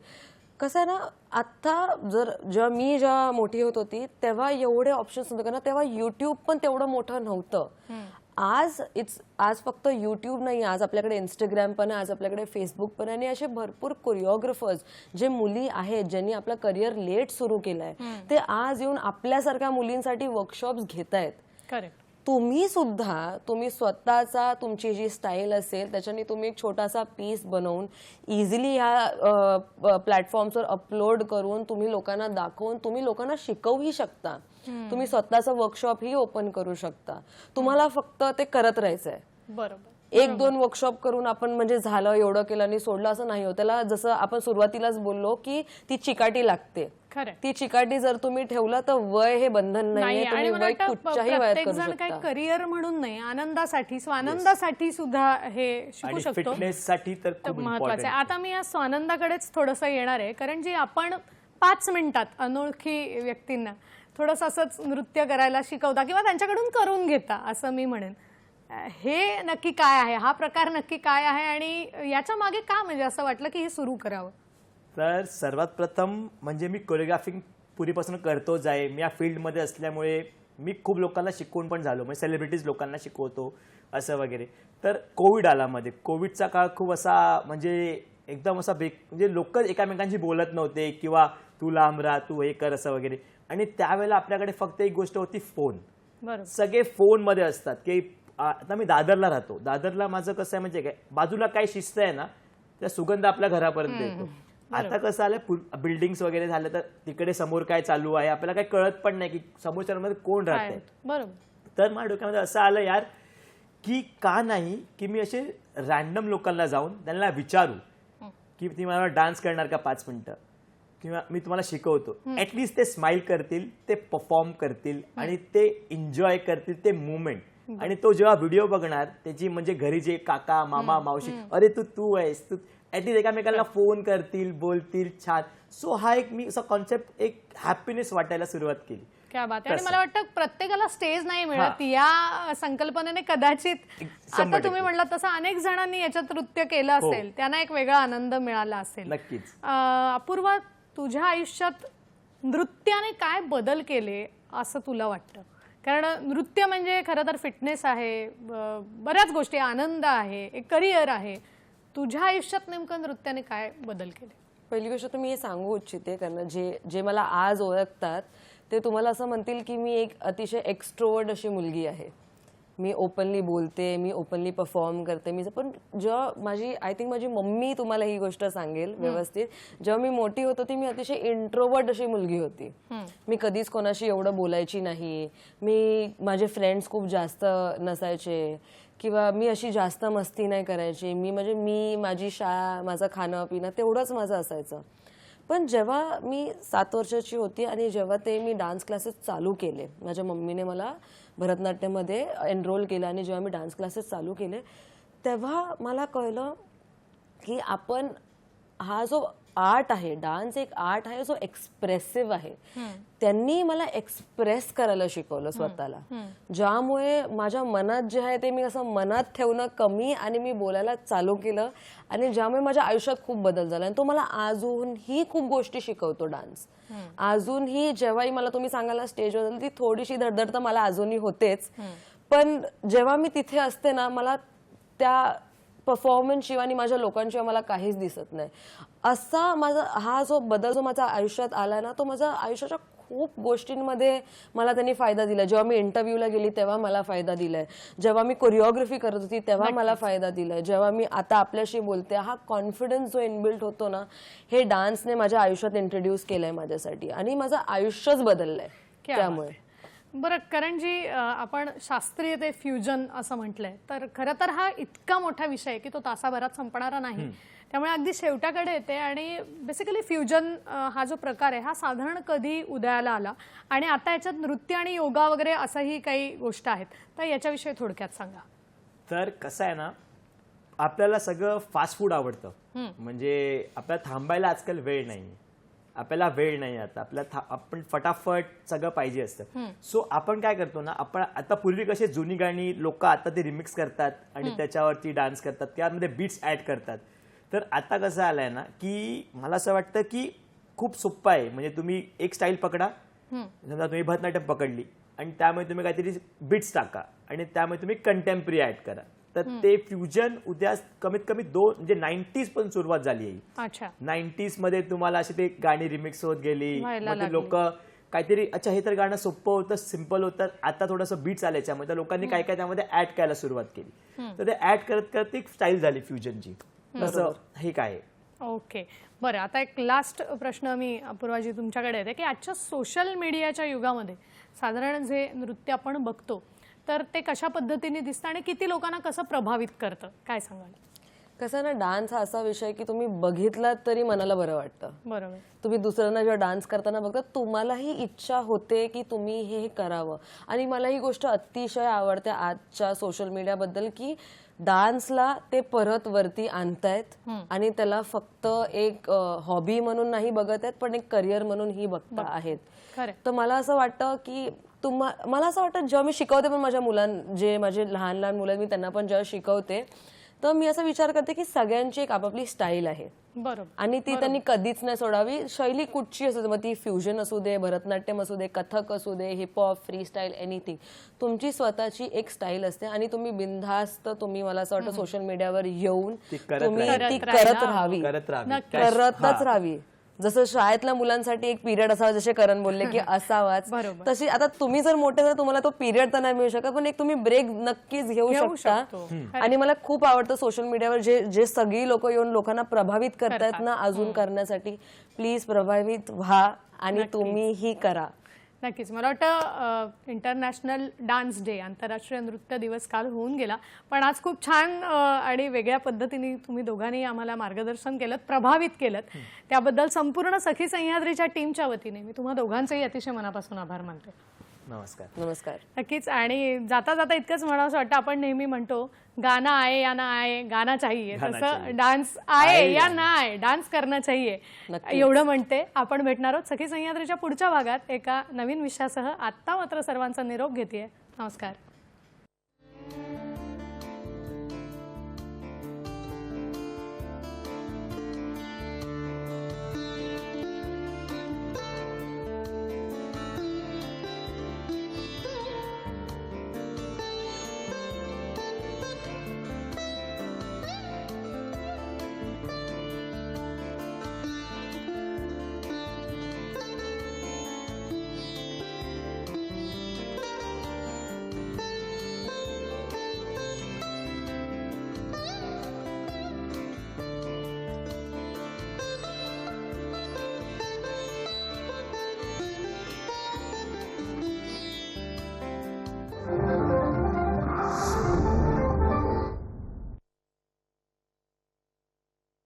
कसं आहे ना, आता जेव्हा मी मोठी होत होती तेव्हा एवढे ऑप्शन्स नव्हते ना, तेव्हा युट्यूब पण तेवढं मोठं नव्हतं. आज फक्त युट्यूब नाही, आज आपल्याकडे इंस्टाग्राम पण आहे, आज आपल्याकडे फेसबुक पण आहे आणि असे भरपूर कोरिओग्राफर्स जे मुली आहेत ज्यांनी आपलं करिअर लेट सुरू केलंय ते आज येऊन आपल्यासारख्या मुलींसाठी वर्कशॉप्स घेतायत. करेक्ट. तुम्ही स्वतःचा तुमची जी स्टाईल असेल त्याच्याने तुम्ही एक छोटासा पीस बनवून इझिली ह्या प्लॅटफॉर्म्सवर अपलोड करून तुम्ही लोकांना दाखवून तुम्ही लोकांना शिकवूही शकता. तुम्ही स्वतःचं वर्कशॉपही ओपन करू शकता. तुम्हाला फक्त ते करत राहायचंय. बरोबर. 1-2 वर्कशॉप करून आपण म्हणजे झालं एवढं केलं आणि सोडलं असं नाही होत. त्याला जसं आपण सुरुवातीलाच बोललो की ती चिकाटी लागते. ती चिकाटी जर तुम्ही ठेवलं तर वय हे बंधन नाहीये. तुम्ही वय कुठच्याही वयात करू शकता. काही करिअर म्हणून नाही, आनंदासाठी, स्वानंदासाठी सुद्धा हे शिकू शकतो. फिटनेससाठी तर खूप महत्वाचं आहे. आता मी या स्वानंदाकडेच थोडंसं येणार आहे, कारण जी आपण 5 मिनिटात अनोळखी व्यक्तींना थोडंसं असंच नृत्य करायला शिकवता किंवा त्यांच्याकडून करून घेता असं मी म्हणेन, हे नक्की काय आहे, हा प्रकार नक्की काय आहे आणि याच्या मागे का म्हणजे असं वाटलं की हे सुरू करावं? तर सर्वात प्रथम म्हणजे मी कोरिओग्राफिंग पूर्वीपासून करतोच आहे. मी या फील्डमध्ये असल्यामुळे मी खूप लोकांना शिकवून पण झालो, म्हणजे सेलिब्रिटीज लोकांना शिकवतो असं वगैरे. तर कोविड आला मध्ये, कोविडचा काळ खूप असा म्हणजे एकदम असा म्हणजे लोक एकामेकांशी बोलत नव्हते किंवा तू लांब राहा, तू हे कर असं वगैरे. आणि त्यावेळेला आपल्याकडे फक्त एक गोष्ट होती, फोन. सगळे फोनमध्ये असतात. की आता मी दादरला राहतो, दादरला माझं कसं आहे म्हणजे काय, बाजूला काय शिस्त आहे ना त्या सुगंध आपल्या घरापर्यंत येतो. आता कसं आलं, बिल्डिंग्स वगैरे झालं तर तिकडे समोर काय चालू आहे आपल्याला काही कळत पण नाही की समोरच्यामध्ये कोण राहतंय. बरोबर. तर माझ्या डोक्यामध्ये असं आलं यार की का नाही की मी असे रॅन्डम लोकांना जाऊन त्यांना विचारू की ती मला डान्स करणार का 5 मिनिटं, किंवा मी तुम्हाला शिकवतो. ऍटलीस्ट ते स्माइल करतील, ते परफॉर्म करतील आणि ते एन्जॉय करतील ते मुवमेंट. आणि तो जेव्हा व्हिडिओ बघणार त्याची म्हणजे घरी जे काका मामा मावशी, अरे तू आहेस, तू ऍटलीस्ट एकामेकांना फोन करतील, बोलतील, छान. सो हा एक मी असा कॉन्सेप्ट, एक हॅपीनेस वाटायला सुरुवात केली. क्या बात आहे. आणि मला वाटतं प्रत्येकाला स्टेज नाही मिळत या संकल्पनेने कदाचित आता तुम्ही म्हणलात तसं अनेक जणांनी याच्यात नृत्य केलं असेल, त्यांना एक वेगळा आनंद मिळाला असेल. नक्कीच. अपूर्वा, तुझ्या आयुष्यात नृत्याने काय बदल केले असं तुला वाटतं? कारण नृत्य म्हणजे खरं तर फिटनेस आहे, बऱ्याच गोष्टी, आनंद आहे, एक करिअर आहे. तुझ्या आयुष्यात नेमकं नृत्याने काय बदल केले? पहिली गोष्ट तर मी हे सांगू इच्छिते, कारण जे मला आज ओळखतात ते तुम्हाला असं म्हणतील की मी एक अतिशय एक्स्ट्रोवर्ट अशी मुलगी आहे. मी ओपनली बोलते, मी ओपनली परफॉर्म करते. पण जेव्हा आय थिंक माझी मम्मी तुम्हाला ही गोष्ट सांगेल व्यवस्थित, जेव्हा मी मोठी होत होती मी अतिशय इंट्रोवर्ट अशी मुलगी होती. मी कधीच कोणाशी एवढं बोलायची नाही. माझे फ्रेंड्स खूप जास्त नसायचे किंवा मी अशी जास्त मस्ती नाही करायची. मी माझी शाळा, माझं खाणं पिणं तेवढंच माझं असायचं. पण जेव्हा मी 7 वर्षाची होती आणि जेव्हा मी डान्स क्लासेस चालू केले, माझ्या मम्मीने मला भरतनाट्यममध्ये एनरोल केलं आणि जेव्हा मी डान्स क्लासेस चालू केले तेव्हा मला कळलं की आपण हा जो आर्ट आहे, डान्स एक आर्ट आहे जो एक्सप्रेसिव्ह आहे. त्यांनी मला एक्सप्रेस करायला शिकवलं स्वतःला, ज्यामुळे माझ्या मनात जे आहे ते मी असं मनात ठेवणं कमी आणि मी बोलायला चालू केलं आणि ज्यामुळे माझ्या आयुष्यात खूप बदल झाला. आणि तो मला अजूनही खूप गोष्टी शिकवतो डान्स. अजूनही जेव्हाही मला तुम्ही सांगायला स्टेजवर ती थोडीशी धडधड तर मला अजूनही होतेच, पण जेव्हा मी तिथे असते ना मला परफॉर्मन्स शिवाय आणि माझ्या लोकांशिवाय मला काहीच दिसत नाही. असा माझा हा जो बदल जो माझ्या आयुष्यात आला ना, तो माझ्या आयुष्याच्या खूप गोष्टींमध्ये मला त्यांनी फायदा दिला. जेव्हा मी इंटरव्ह्यूला गेली तेव्हा मला फायदा दिलाय, जेव्हा मी कोरिओग्राफी करत होती तेव्हा मला फायदा दिलाय, जेव्हा मी आता आपल्याशी बोलते, हा कॉन्फिडन्स जो इनबिल्ट होतो ना, हे डान्सने माझ्या आयुष्यात इंट्रोड्यूस केलंय माझ्यासाठी आणि माझं आयुष्यच बदललंय त्यामुळे. बरं करणजी, आपण शास्त्रीय ते फ्युजन असं म्हटलंय, तर खरं तर हा इतका मोठा विषय आहे की तो तासाभरात संपणारा नाही. त्यामुळे अगदी शेवटाकडे येते आणि बेसिकली फ्युजन हा जो प्रकार आहे हा साधारण कधी उदयाला आला आणि आता याच्यात नृत्य आणि योगा वगैरे असंही काही गोष्ट आहेत, तर याच्याविषयी थोडक्यात सांगा. तर कसं आहे ना, आपल्याला सगळं फास्ट फूड आवडतं. म्हणजे आपल्याला थांबायला आजकाल वेळ नाही, आपल्याला वेळ नाही. आता आपण फटाफट सगळं पाहिजे असतं. सो आपण काय करतो ना, आपण आता पूर्वी कसे जुनी गाणी लोक आता ते रिमिक्स करतात आणि त्याच्यावरती डान्स करतात, त्यामध्ये बीट्स ऍड करतात. तर आता कसं आलंय ना, की मला असं वाटतं की खूप सोपं आहे. म्हणजे तुम्ही एक स्टाईल पकडा, समजा तुम्ही भरतनाट्यम पकडली आणि त्यामध्ये तुम्ही काहीतरी बीट्स टाका आणि त्यामध्ये तुम्ही कंटेम्पररी ऍड करा. तर ते फ्युजन उद्या कमीत कमी म्हणजे 90s पण सुरुवात झाली आहे. अच्छा, 90s मध्ये तुम्हाला अशी ते गाणी रिमिक्स होत गेली. मग ते लोक काहीतरी अच्छा हे तर गाणं सोपं होतं, सिम्पल होतं, आता थोडंसं बीट्स आलं याच्यामध्ये, लोकांनी काय काय त्यामध्ये ऍड करायला सुरुवात केली. तर ते ऍड करत करत एक स्टाईल झाली फ्युजनची. तसं हे काय. ओके, बरं. आता एक लास्ट प्रश्न मी अपूर्वाजी तुमच्याकडे येते की आजच्या सोशल मीडियाच्या युगामध्ये साधारण जे नृत्य आपण बघतो तर ते कशा पद्धतीने दिसतं आणि किती लोकांना कसं प्रभावित करतं, काय सांगाल? कसं ना, डान्स हा असा विषय की तुम्ही बघितलात तरी मनाला बरं वाटतं. बरोबर. तुम्ही दुसऱ्यांना जेव्हा डान्स करताना बघता, तुम्हालाही इच्छा होते की तुम्ही हे करावं. आणि मला ही गोष्ट अतिशय आवडते आजच्या सोशल मीडियाबद्दल की डान्सला ते परत वरती आणतायत आणि त्याला फक्त एक हॉबी म्हणून नाही बघत आहेत, पण एक करिअर म्हणूनही बघता आहेत. तर मला असं वाटतं की मला असं वाटतं जेव्हा मी शिकवते पण माझ्या जे माझे लहान लहान मुलं मी त्यांना पण जेव्हा शिकवते, तर मी असा विचार करते की सगळ्यांची एक आपापली स्टाईल आहे. बरोबर. आणि ती त्यांनी कधीच नाही सोडावी. शैली कुठची असू दे, मग ती फ्युजन असू दे, भरतनाट्यम असू दे, कथक असू दे, हिपहॉप, फ्री स्टाईल, एनिथिंग. तुमची स्वतःची एक स्टाईल असते आणि तुम्ही बिनधास्त तुम्ही मला असं वाटतं सोशल मीडियावर येऊन तुम्ही ती करत राहावी, करतच राहावी. जसं शाळेतल्या मुलांसाठी एक पिरियड असावा, जसे करण बोलले की असावाच, तशी आता तुम्ही जर मोठे जर तुम्हाला तो पिरियड तर नाही मिळू शकत, पण एक तुम्ही ब्रेक नक्कीच घेऊ शकता. आणि मला खूप आवडतं सोशल मीडियावर जे सगळी लोक येऊन लोकांना प्रभावित करतायत ना अजून करण्यासाठी, प्लीज प्रभावित व्हा आणि तुम्हीही करा. नक्कीच. मला वाटतं इंटरनॅशनल डान्स डे, आंतरराष्ट्रीय नृत्य दिवस काल होऊन गेला, पण आज खूप छान आणि वेगळ्या पद्धतीने तुम्ही दोघांनी आम्हाला मार्गदर्शन केलं, प्रभावित केलं. त्याबद्दल संपूर्ण सखी सह्याद्रीच्या टीमच्या वतीने मी तुम्हा दोघांचेही अतिशय मनापासून आभार मानते. नमस्कार. नमस्कार. नक्कीच. आणि जाता जाता इतकंच म्हणावं वाटतं, आपण नेहमी म्हणतो गाना आए या ना आए गाना चाहिए, तसं डान्स आए या ना आए डान्स करणं चाहिए एवढं म्हणते. आपण भेटणार आहोत सखी सह्याद्रीच्या पुढच्या भागात एका नवीन विषयासह. आत्ता मात्र सर्वांचा निरोप घेतेय. नमस्कार.